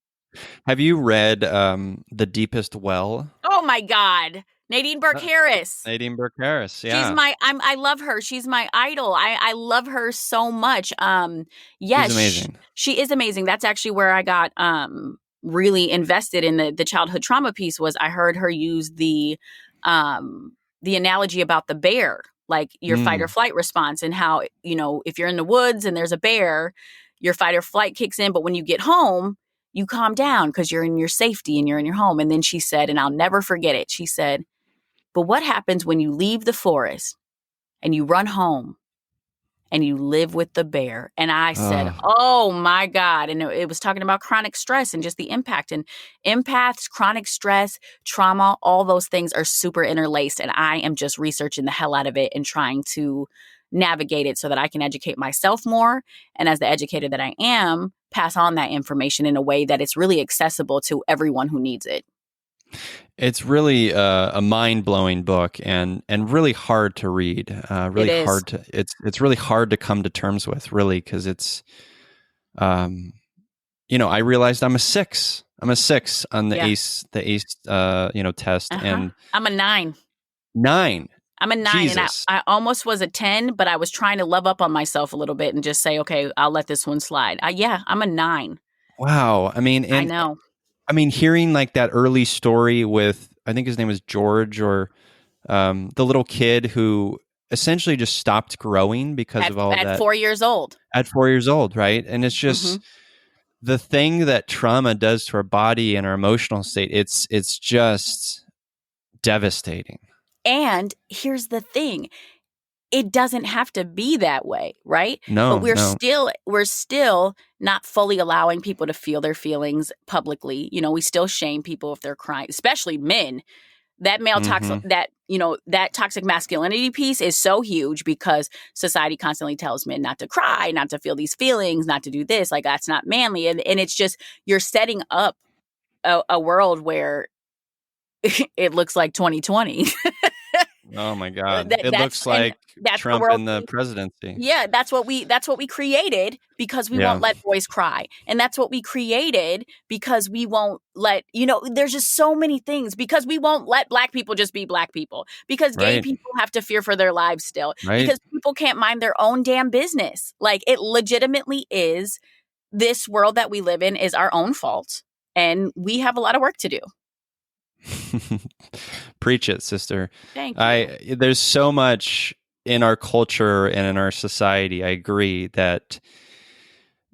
Have you read The Deepest Well? Oh my God. Nadine Burke Harris. Nadine Burke Harris. She's Yeah. I love her. She's my idol. I love her so much. She's Yes, amazing. she is amazing. That's actually where I got really invested in the childhood trauma piece. Was I heard her use the analogy about the bear, like your fight or Mm. flight response, and how, if you're in the woods and there's a bear, your fight or flight kicks in, but when you get home, you calm down because you're in your safety and you're in your home. And then she said, and I'll never forget it, she said, but what happens when you leave the forest and you run home and you live with the bear? And I said, oh my God. And it was talking about chronic stress and just the impact. And empaths, chronic stress, trauma, all those things are super interlaced. And I am just researching the hell out of it and trying to navigate it so that I can educate myself more. And as the educator that I am, pass on that information in a way that it's really accessible to everyone who needs it. It's really a mind-blowing book and really hard to read. Really hard to it's really hard to come to terms with, really, because it's I realized I'm a 6. I'm a 6 on the ACE test, and I'm a 9. 9. I'm a 9, Jesus. and I almost was a 10, but I was trying to love up on myself a little bit and just say, okay, I'll let this one slide. I'm a 9. Wow. I mean, I know. I mean, hearing like that early story with, I think his name was George, or the little kid who essentially just stopped growing because of all that. At 4 years old. At 4 years old, right? And it's just the thing that trauma does to our body and our emotional state. It's just devastating. And here's the thing. It doesn't have to be that way, right? No, but we're still not fully allowing people to feel their feelings publicly. We still shame people if they're crying, especially men. That male that toxic masculinity piece is so huge because society constantly tells men not to cry, not to feel these feelings, not to do this. Like, that's not manly. And it's just, you're setting up a world where it looks like 2020. Oh my God! It looks like Trump in the presidency. Yeah, that's what we created because we won't let boys cry, and that's what we created because we won't let There's just so many things because we won't let Black people just be Black people because gay people have to fear for their lives still because people can't mind their own damn business. Like, it legitimately is. This world that we live in is our own fault, and we have a lot of work to do. Preach it, sister. Thank you. There's so much in our culture and in our society, I agree, that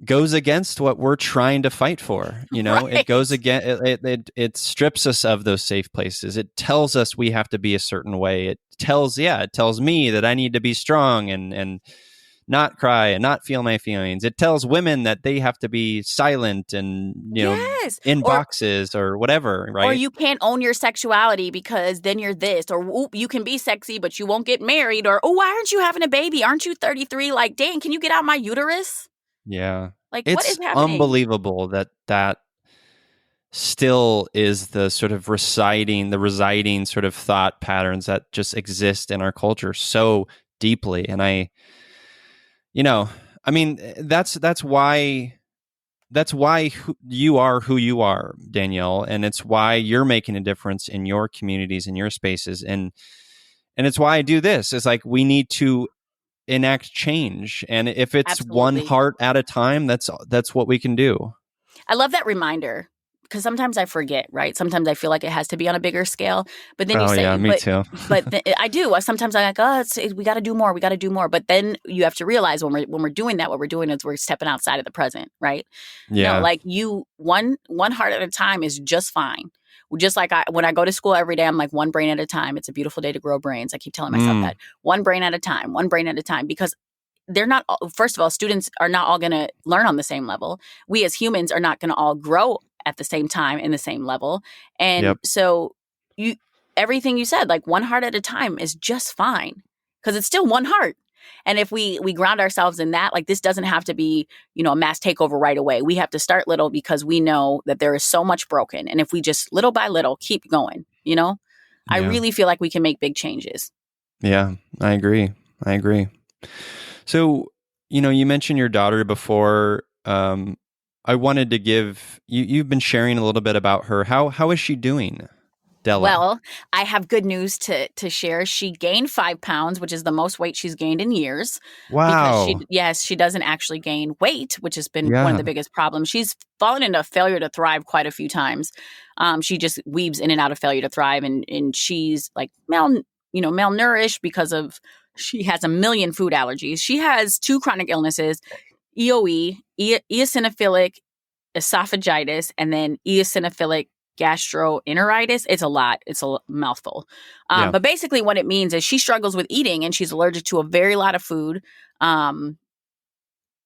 goes against what we're trying to fight for. It goes against it strips us of those safe places. It tells us we have to be a certain way. It tells me that I need to be strong and not cry and not feel my feelings. It tells women that they have to be silent and, in boxes or whatever, right? Or you can't own your sexuality because then you're this. Or you can be sexy, but you won't get married. Or, why aren't you having a baby? Aren't you 33? Like, dang, can you get out my uterus? Yeah. Like, what is happening? It's unbelievable that still is the sort of residing sort of thought patterns that just exist in our culture so deeply. And that's why you are who you are, Danielle, and it's why you're making a difference in your communities and your spaces, and it's why I do this. It's like we need to enact change, and if it's one heart at a time, that's what we can do. I love that reminder. Because sometimes I forget, right? Sometimes I feel like it has to be on a bigger scale. But then you say, me too. But I do. Sometimes I'm like, we got to do more. We got to do more. But then you have to realize when we're doing that, what we're doing is we're stepping outside of the present, right? Yeah. No, like one heart at a time is just fine. Just like when I go to school every day, I'm like, one brain at a time. It's a beautiful day to grow brains. I keep telling myself that. One brain at a time. One brain at a time. Because they're not, first of all, students are not all going to learn on the same level. We as humans are not going to all grow at the same time in the same level. And so everything you said, like one heart at a time is just fine because it's still one heart. And if we ground ourselves in that, like this doesn't have to be, a mass takeover right away. We have to start little because we know that there is so much broken. And if we just little by little keep going, I really feel like we can make big changes. Yeah, I agree. So, you mentioned your daughter before. I wanted to give you've been sharing a little bit about her. How is she doing, Della? Well, I have good news to share. She gained 5 pounds, which is the most weight she's gained in years. Wow. Because she doesn't actually gain weight, which has been one of the biggest problems. She's fallen into failure to thrive quite a few times. She just weaves in and out of failure to thrive, and she's like malnourished because of she has a million food allergies. She has 2 chronic illnesses. EOE, eosinophilic esophagitis, and then eosinophilic gastroenteritis. It's a lot. It's a mouthful. Yeah. But basically what it means is she struggles with eating and she's allergic to a very lot of food.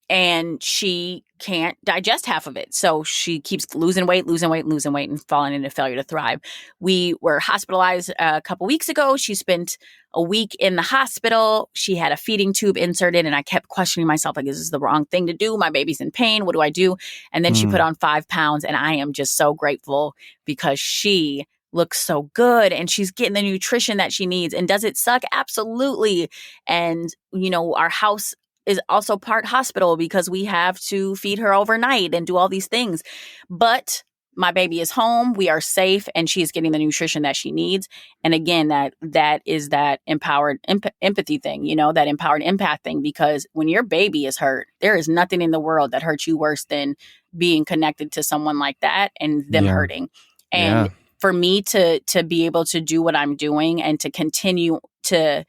And she can't digest half of it. So she keeps losing weight, and falling into failure to thrive. We were hospitalized a couple weeks ago. She spent a week in the hospital. She had a feeding tube inserted, and I kept questioning myself, like, is this the wrong thing to do? My baby's in pain. What do I do? And then she put on 5 pounds, and I am just so grateful because she looks so good and she's getting the nutrition that she needs. And does it suck? Absolutely. And, our house is also part hospital because we have to feed her overnight and do all these things. But my baby is home, we are safe, and she is getting the nutrition that she needs. And again, that is that empowered empathy thing, that empowered empath thing, because when your baby is hurt, there is nothing in the world that hurts you worse than being connected to someone like that and them hurting. And for me to be able to do what I'm doing and to continue to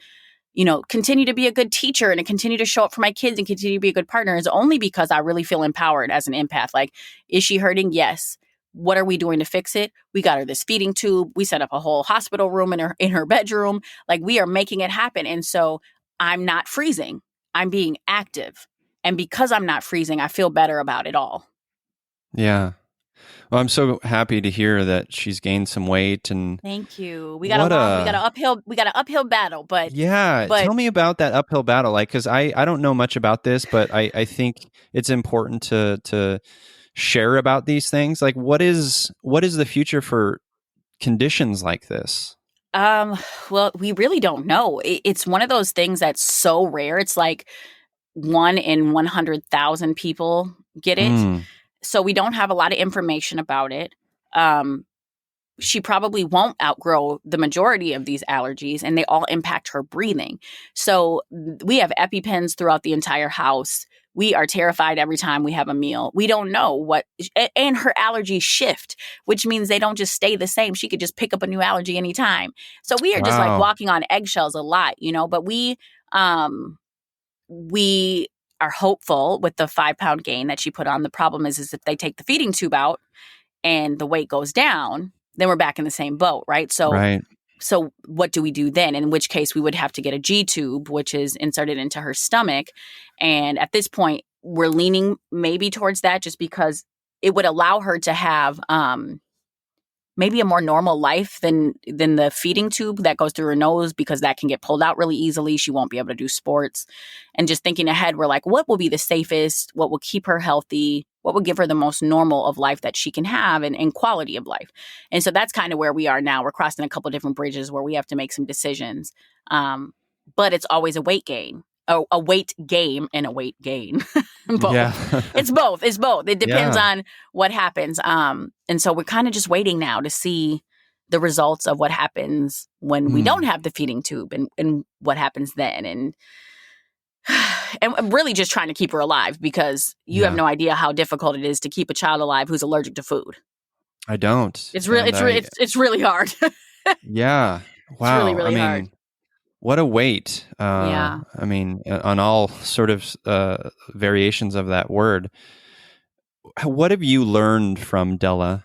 continue to be a good teacher and to continue to show up for my kids and continue to be a good partner is only because I really feel empowered as an empath. Like, is she hurting? Yes. What are we doing to fix it? We got her this feeding tube. We set up a whole hospital room in her bedroom. Like, we are making it happen. And so I'm not freezing. I'm being active. And because I'm not freezing, I feel better about it all. Yeah. Well, I'm so happy to hear that she's gained some weight, and thank you. We got an uphill battle, but tell me about that uphill battle. Like, cause I don't know much about this, but I think it's important to share about these things. Like, what is the future for conditions like this? Well, we really don't know. It's one of those things that's so rare. It's like 1 in 100,000 people get it. So we don't have a lot of information about it. She probably won't outgrow the majority of these allergies, and they all impact her breathing. So we have EpiPens throughout the entire house. We are terrified every time we have a meal. We don't know and her allergies shift, which means they don't just stay the same. She could just pick up a new allergy anytime. So we are just like walking on eggshells a lot, but we are hopeful with the 5 pound gain that she put on. The problem is if they take the feeding tube out and the weight goes down, then we're back in the same boat, right? So what do we do then? In which case we would have to get a G tube, which is inserted into her stomach. And at this point, we're leaning maybe towards that just because it would allow her to have maybe a more normal life than the feeding tube that goes through her nose, because that can get pulled out really easily. She won't be able to do sports. And just thinking ahead, we're like, what will be the safest? What will keep her healthy? What will give her the most normal of life that she can have and quality of life? And so that's kind of where we are now. We're crossing a couple different bridges where we have to make some decisions. But it's always a weight gain. A weight gain and a weight gain. Both. Yeah. It's both. It depends on what happens. And so we're kind of just waiting now to see the results of what happens when we don't have the feeding tube and what happens then. And I'm really just trying to keep her alive, because you have no idea how difficult it is to keep a child alive who's allergic to food. I don't. It's really hard. Yeah. Wow. It's really, really hard. What a weight. Yeah. I mean, on all sort of variations of that word. What have you learned from Della?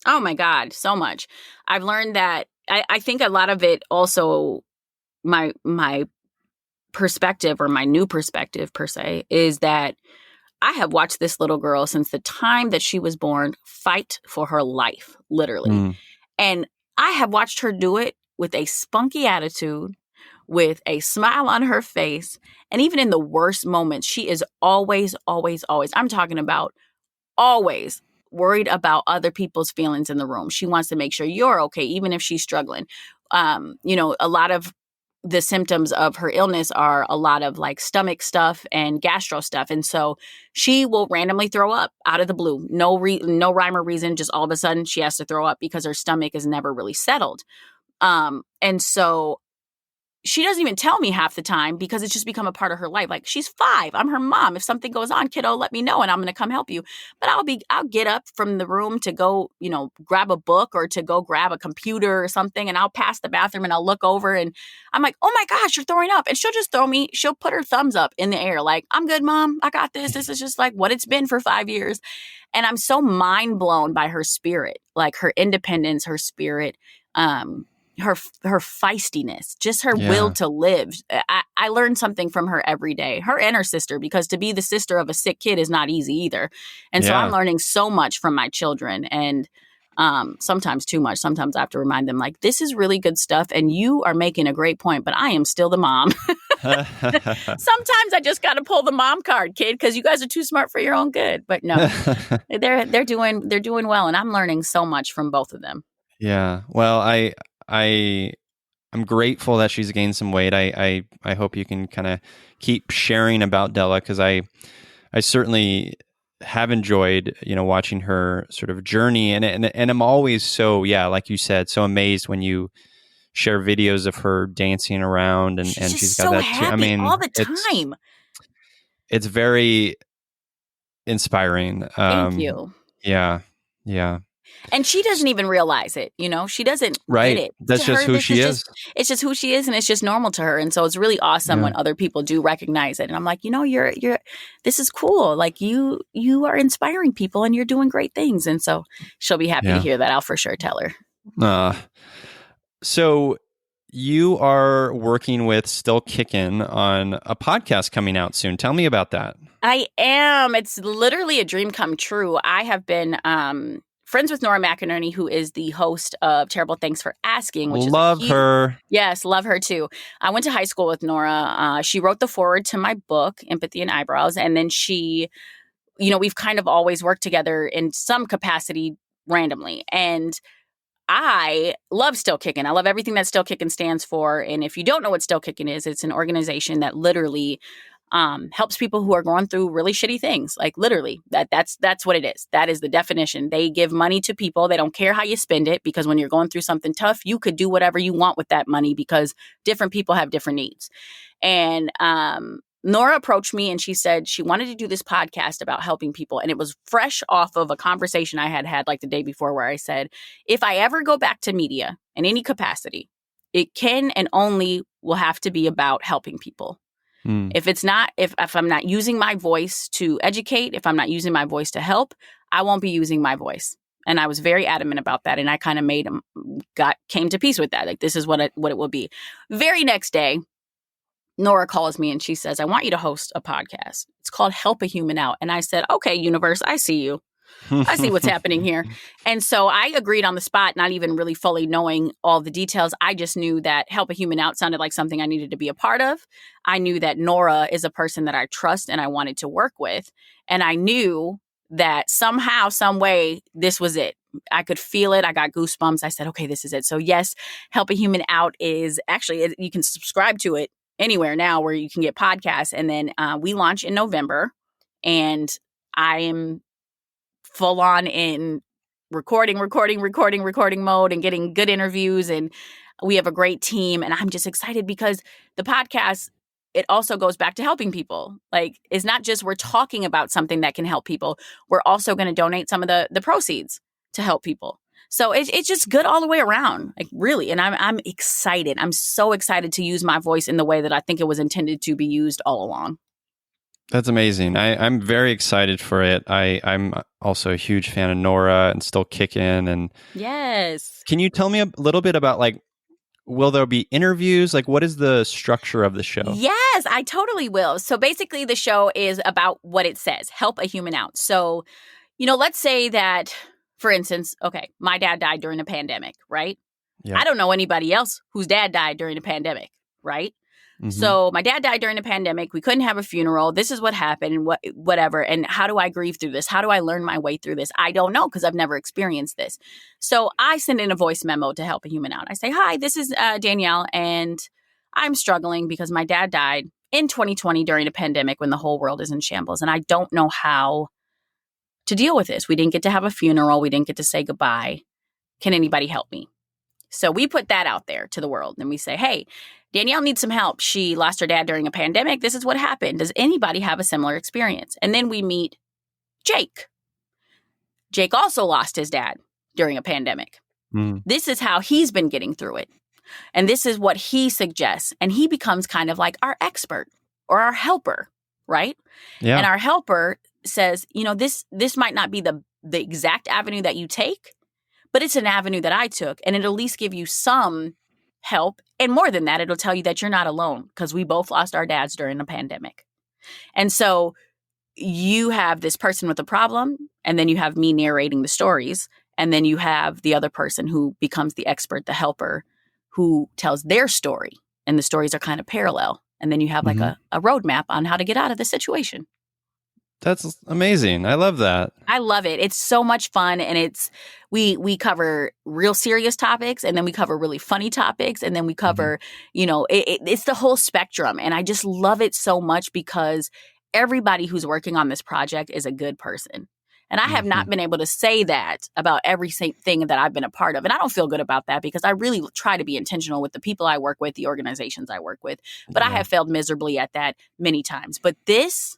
Oh my God, so much. I've learned that I think a lot of it also, my perspective, or my new perspective per se, is that I have watched this little girl since the time that she was born fight for her life, literally. And I have watched her do it with a spunky attitude, with a smile on her face. And even in the worst moments, she is always, I'm talking about always worried about other people's feelings in the room. She wants to make sure you're okay, even if she's struggling. A lot of the symptoms of her illness are a lot of like stomach stuff and gastro stuff. And so she will randomly throw up out of the blue. No rhyme or reason. Just all of a sudden she has to throw up because her stomach is never really settled. And so she doesn't even tell me half the time because it's just become a part of her life. Like, she's 5. I'm her mom. If something goes on, kiddo, let me know and I'm going to come help you. But I'll get up from the room to go, grab a book or to go grab a computer or something. And I'll pass the bathroom and I'll look over and I'm like, oh my gosh, you're throwing up. And she'll put her thumbs up in the air. Like, I'm good, mom. I got this. This is just like what it's been for 5 years. And I'm so mind blown by her spirit, like her independence, her spirit, her feistiness, just her will to live. I learn something from her every day, her and her sister, because to be the sister of a sick kid is not easy either. And so I'm learning so much from my children, and sometimes too much. Sometimes I have to remind them, like, this is really good stuff and you are making a great point, but I am still the mom. Sometimes I just got to pull the mom card, kid, because you guys are too smart for your own good. But no, they're doing well, and I'm learning so much from both of them. Yeah. Well, I'm grateful that she's gained some weight. I hope you can kind of keep sharing about Della, because I certainly have enjoyed, watching her sort of journey, and I'm always so, like you said, so amazed when you share videos of her dancing around and she's got so that happy too. I mean, all the time. It's very inspiring. Thank you. Yeah. And she doesn't even realize it, she doesn't get it. That's just who she is. It's just who she is, and it's just normal to her. And so it's really awesome when other people do recognize it. And I'm like, you're this is cool. Like, you are inspiring people and you're doing great things. And so she'll be happy to hear that. I'll for sure tell her. So you are working with Still Kickin' on a podcast coming out soon. Tell me about that. I am. It's literally a dream come true. I have been friends with Nora McInerney, who is the host of Terrible Thanks for Asking. Which love her. Yes, love her too. I went to high school with Nora. She wrote the foreword to my book, Empathy and Eyebrows. And then we've kind of always worked together in some capacity randomly. And I love Still Kickin'. I love everything that Still Kickin' stands for. And if you don't know what Still Kickin' is, it's an organization that literally helps people who are going through really shitty things. Like, literally, that's what it is. That is the definition. They give money to people. They don't care how you spend it, because when you're going through something tough, you could do whatever you want with that money, because different people have different needs. And Nora approached me and she said she wanted to do this podcast about helping people. And it was fresh off of a conversation I had like the day before, where I said, if I ever go back to media in any capacity, it can and only will have to be about helping people. If it's not, if I'm not using my voice to educate, if I'm not using my voice to help, I won't be using my voice. And I was very adamant about that. And I kind of came to peace with that. Like, this is what it will be. Very next day, Nora calls me and she says, I want you to host a podcast. It's called Help a Human Out. And I said, okay, universe, I see you. I see what's happening here. And so I agreed on the spot, not even really fully knowing all the details. I just knew that Help a Human Out sounded like something I needed to be a part of. I knew that Nora is a person that I trust and I wanted to work with. And I knew that somehow, some way, this was it. I could feel it. I got goosebumps. I said, okay, this is it. So yes, Help a Human Out is actually, you can subscribe to it anywhere now where you can get podcasts. And then we launch in November, and I am full on in recording mode and getting good interviews. And we have a great team. And I'm just excited because the podcast, it also goes back to helping people. Like, it's not just we're talking about something that can help people. We're also going to donate some of the proceeds to help people. So it's just good all the way around, like, really. And I'm excited. I'm so excited to use my voice in the way that I think it was intended to be used all along. That's amazing. I'm very excited for it. I'm also a huge fan of Nora and Still Kickin'. And yes. Can you tell me a little bit about, like, will there be interviews? Like, what is the structure of the show? Yes, I totally will. So basically the show is about what it says, help a human out. So, let's say that, for instance, okay, my dad died during the pandemic, right? Yeah. I don't know anybody else whose dad died during the pandemic, right? Mm-hmm. So my dad died during the pandemic. We couldn't have a funeral. This is what happened and whatever. And how do I grieve through this? How do I learn my way through this? I don't know, because I've never experienced this. So I send in a voice memo to help a human out. I say, hi, this is Danielle, and I'm struggling because my dad died in 2020 during a pandemic when the whole world is in shambles. And I don't know how to deal with this. We didn't get to have a funeral. We didn't get to say goodbye. Can anybody help me? So we put that out there to the world and we say, hey, Danielle needs some help. She lost her dad during a pandemic. This is what happened. Does anybody have a similar experience? And then we meet Jake. Jake also lost his dad during a pandemic. This is how he's been getting through it. And this is what he suggests. And he becomes kind of like our expert or our helper, right? Yeah. And our helper says, this might not be the exact avenue that you take, but it's an avenue that I took. And it'll at least give you some help. And more than that, it'll tell you that you're not alone because we both lost our dads during the pandemic. And so you have this person with a problem, and then you have me narrating the stories. And then you have the other person who becomes the expert, the helper, who tells their story. And the stories are kind of parallel. And then you have like a roadmap on how to get out of the situation. That's amazing. I love that. I love it. It's so much fun. And we cover real serious topics, and then we cover really funny topics. And then we cover, it's the whole spectrum. And I just love it so much because everybody who's working on this project is a good person. And I have not been able to say that about every thing that I've been a part of. And I don't feel good about that because I really try to be intentional with the people I work with, the organizations I work with. But I have failed miserably at that many times. But this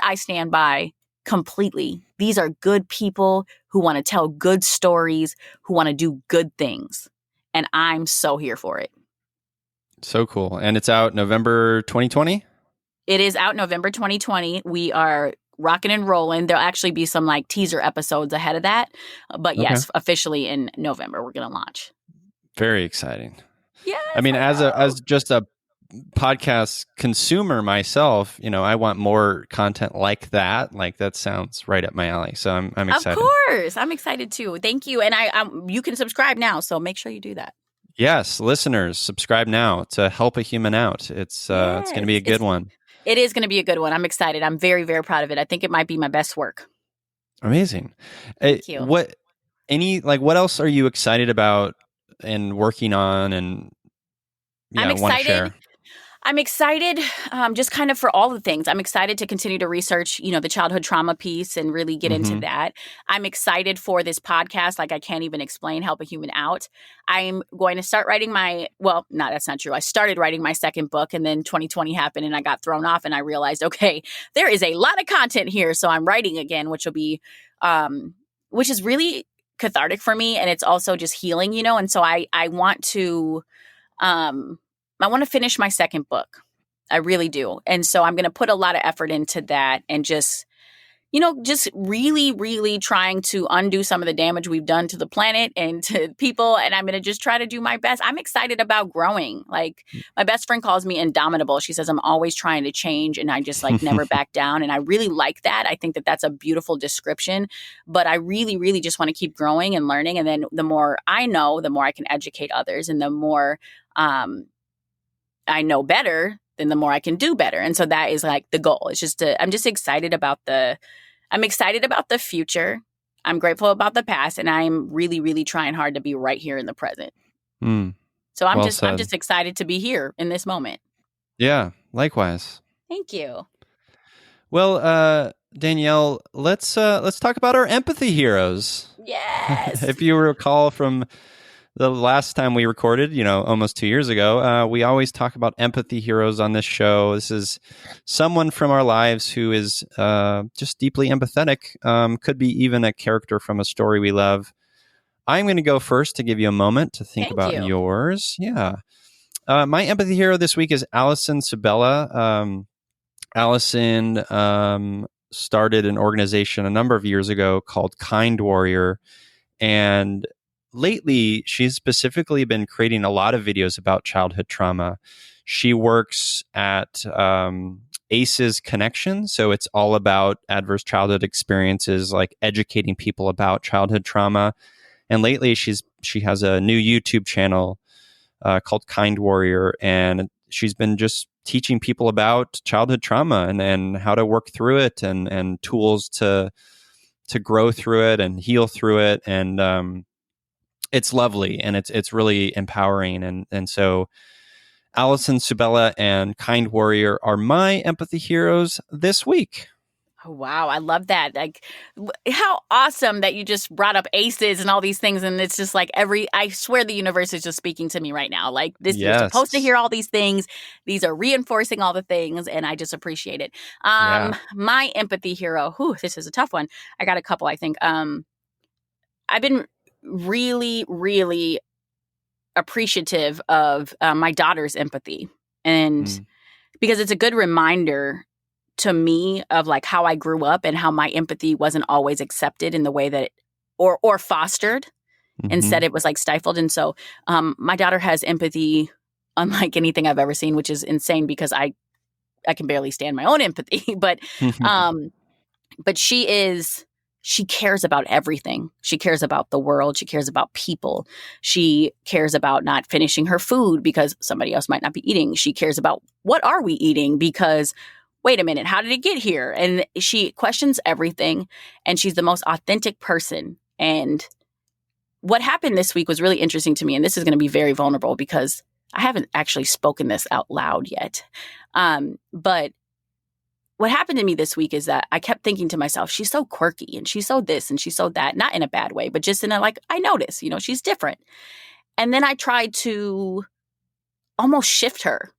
I stand by completely. These are good people who want to tell good stories, who want to do good things. And I'm so here for it. So cool. And it's out November 2020? It is out November 2020. We are rocking and rolling. There'll actually be some like teaser episodes ahead of that. But yes, officially in November, we're going to launch. Very exciting. Yes, I mean, as just a podcast consumer myself, I want more content like that. Like that sounds right up my alley. So I'm excited. Of course. I'm excited too. Thank you. And you can subscribe now. So make sure you do that. Yes. Listeners, subscribe now to help a human out. It's going to be a good one. It is going to be a good one. I'm excited. I'm very, very proud of it. I think it might be my best work. Amazing. Thank you. What else are you excited about and working on and I'm want to excited. share? I'm excited just kind of for all the things. I'm excited to continue to research, the childhood trauma piece and really get into that. I'm excited for this podcast. Like I can't even explain Help a Human Out. I'm going to start writing that's not true. I started writing my second book and then 2020 happened and I got thrown off and I realized, okay, there is a lot of content here. So I'm writing again, which will be, which is really cathartic for me. And it's also just healing, and so I want to, I want to finish my second book. I really do. And so I'm going to put a lot of effort into that and just really, really trying to undo some of the damage we've done to the planet and to people. And I'm going to just try to do my best. I'm excited about growing. Like my best friend calls me indomitable. She says, I'm always trying to change and I just like never back down. And I really like that. I think that that's a beautiful description, but I really, really just want to keep growing and learning. And then the more I know, the more I can educate others and the more, I know better, then the more I can do better. And so that is like the goal. It's just I'm just excited about I'm excited about the future. I'm grateful about the past, and I'm really, really trying hard to be right here in the present. So I'm just excited to be here in this moment. Yeah, likewise. Thank you. Well, Danielle, let's talk about our empathy heroes. Yes. If you recall from the last time we recorded, almost 2 years ago, we always talk about empathy heroes on this show. This is someone from our lives who is just deeply empathetic, could be even a character from a story we love. I'm going to go first to give you a moment to think about yours. Yeah. My empathy hero this week is Allison Sabella. Allison started an organization a number of years ago called Kind Warrior, and lately, she's specifically been creating a lot of videos about childhood trauma. She works at ACEs Connection, so it's all about adverse childhood experiences, like educating people about childhood trauma. And lately, she has a new YouTube channel called Kind Warrior, and she's been just teaching people about childhood trauma and how to work through it and tools to grow through it and heal through it. And it's lovely and it's really empowering. And so Allison Sabella and Kind Warrior are my empathy heroes this week. Wow, I love that. Like, how awesome that you just brought up aces and all these things. And it's just like I swear the universe is just speaking to me right now. Like, this, you're supposed to Yes. hear all these things. These are reinforcing all the things. And I just appreciate it. Yeah. My empathy hero, this is a tough one. I got a couple, I think. I've been really, really appreciative of my daughter's empathy. And because it's a good reminder to me of like how I grew up and how my empathy wasn't always accepted in the way that or fostered. Instead, it was like stifled. And so my daughter has empathy unlike anything I've ever seen, which is insane because I can barely stand my own empathy. But she cares about everything. She cares about the world. She cares about people. She cares about not finishing her food because somebody else might not be eating. She cares about what are we eating because wait a minute, how did it get here? And she questions everything. And she's the most authentic person. And what happened this week was really interesting to me. And this is going to be very vulnerable because I haven't actually spoken this out loud yet. But what happened to me this week is that I kept thinking to myself, she's so quirky and she's so this and she's so that, not in a bad way, but just in a like, I notice, she's different. And then I tried to almost shift her,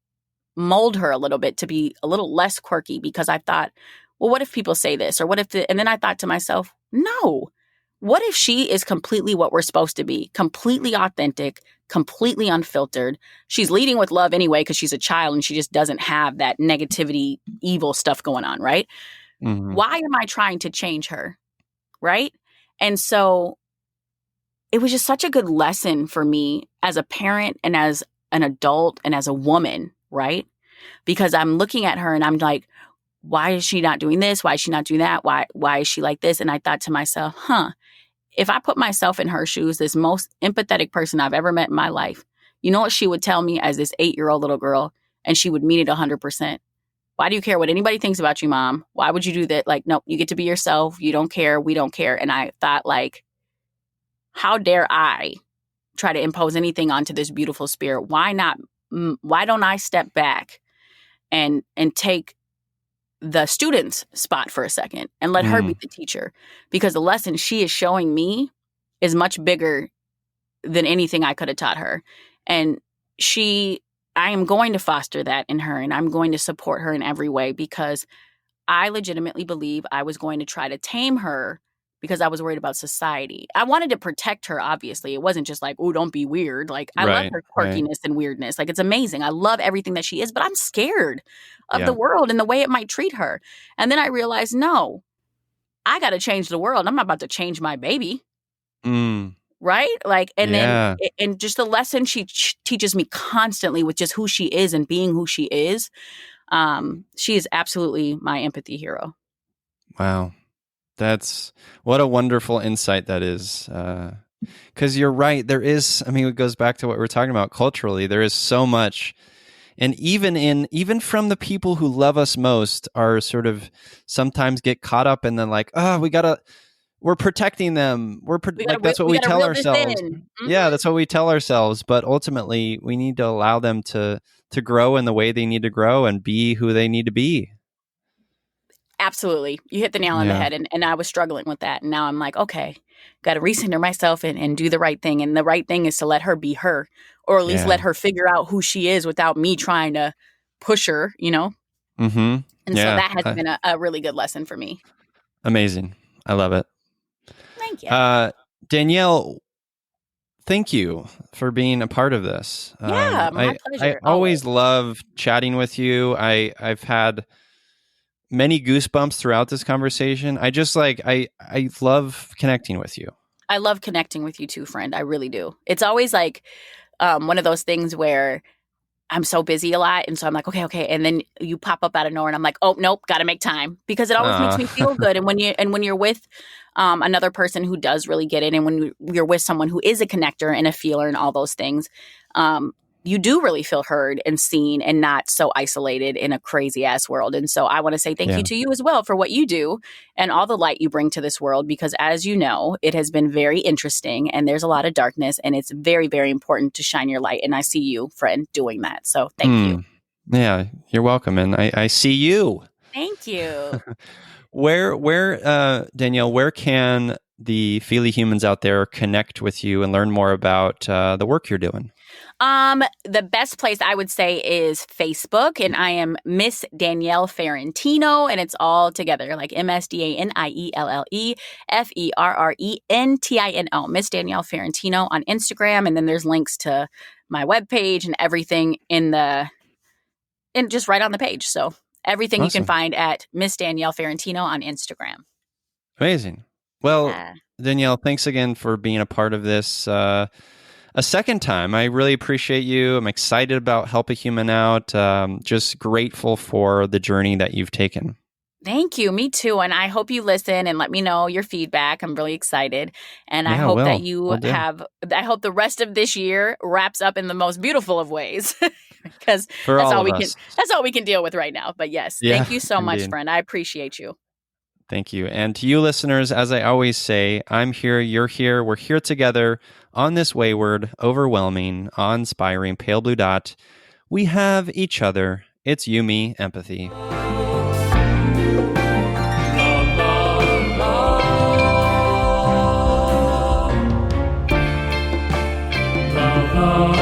mold her a little bit to be a little less quirky because I thought, well, what if people say this? Or what if and then I thought to myself, no, what if she is completely what we're supposed to be? Completely authentic, completely unfiltered. She's leading with love anyway because she's a child and she just doesn't have that negativity, evil stuff going on, right? Why am I trying to change her? Right? And so it was just such a good lesson for me as a parent and as an adult and as a woman, right? Because I'm looking at her and I'm like, why is she not doing this? Why is she not doing that? Why is she like this? And I thought to myself, if I put myself in her shoes, this most empathetic person I've ever met in my life, you know what she would tell me as this 8-year-old little girl? And she would mean it 100%. Why do you care what anybody thinks about you, Mom? Why would you do that? Like, no, you get to be yourself. You don't care. We don't care. And I thought, like, how dare I try to impose anything onto this beautiful spirit? Why not? Why don't I step back and take the student's spot for a second and let her be the teacher? Because the lesson she is showing me is much bigger than anything I could have taught her. And I am going to foster that in her and I'm going to support her in every way because I legitimately believe I was going to try to tame her because I was worried about society. I wanted to protect her, obviously. It wasn't just like, oh, don't be weird. Like, I love her quirkiness and weirdness. Like, it's amazing. I love everything that she is, but I'm scared of the world and the way it might treat her. And then I realized, no, I got to change the world. I'm not about to change my baby. Right? Like, and then, and just the lesson she teaches me constantly with just who she is and being who she is. She is absolutely my empathy hero. Wow. That's what a wonderful insight that is. Because you're right. There is, it goes back to what we're talking about culturally. There is so much. And even from the people who love us most are sort of sometimes get caught up in the like, we're protecting them. That's what we tell ourselves. Yeah, that's what we tell ourselves. But ultimately, we need to allow them to grow in the way they need to grow and be who they need to be. Absolutely. You hit the nail on the head. And I was struggling with that. And now I'm like, okay, got to recenter myself and do the right thing. And the right thing is to let her be her, or at least let her figure out who she is without me trying to push her, And so that has been a really good lesson for me. Amazing. I love it. Thank you. Danielle, thank you for being a part of this. Yeah, my pleasure. I always love chatting with you. I've had many goosebumps throughout this conversation. I just I love connecting with you. I love connecting with you too, friend. I really do. It's always like one of those things where I'm so busy a lot. And so I'm like, okay. And then you pop up out of nowhere and I'm like, oh, nope, got to make time because it always makes me feel good. And when you're with another person who does really get it, and when you're with someone who is a connector and a feeler and all those things, you do really feel heard and seen and not so isolated in a crazy ass world. And so I want to say thank you to you as well for what you do and all the light you bring to this world, because as you know, it has been very interesting and there's a lot of darkness and it's very, very important to shine your light. And I see you, friend, doing that. So thank you. Yeah, you're welcome. And I see you. Thank you. Danielle, where can the Feely humans out there connect with you and learn more about the work you're doing? The best place I would say is Facebook, and I am Miss Danielle Ferrentino, and it's all together, like MSDANIELLEFERRENTINO, Miss Danielle Ferrentino on Instagram, and then there's links to my webpage and everything just right on the page. So everything you can find at Miss Danielle Ferrentino on Instagram. Amazing. Well, Danielle, thanks again for being a part of this. A second time. I really appreciate you. I'm excited about Help a Human Out. Just grateful for the journey that you've taken. Thank you. Me too. And I hope you listen and let me know your feedback. I'm really excited. And I hope that you I hope the rest of this year wraps up in the most beautiful of ways because that's all we can deal with right now. But yes, thank you so much, friend. I appreciate you. Thank you. And to you listeners, as I always say, I'm here, you're here, we're here together on this wayward, overwhelming, awe-inspiring pale blue dot. We have each other. It's you, me, empathy. La, la, la.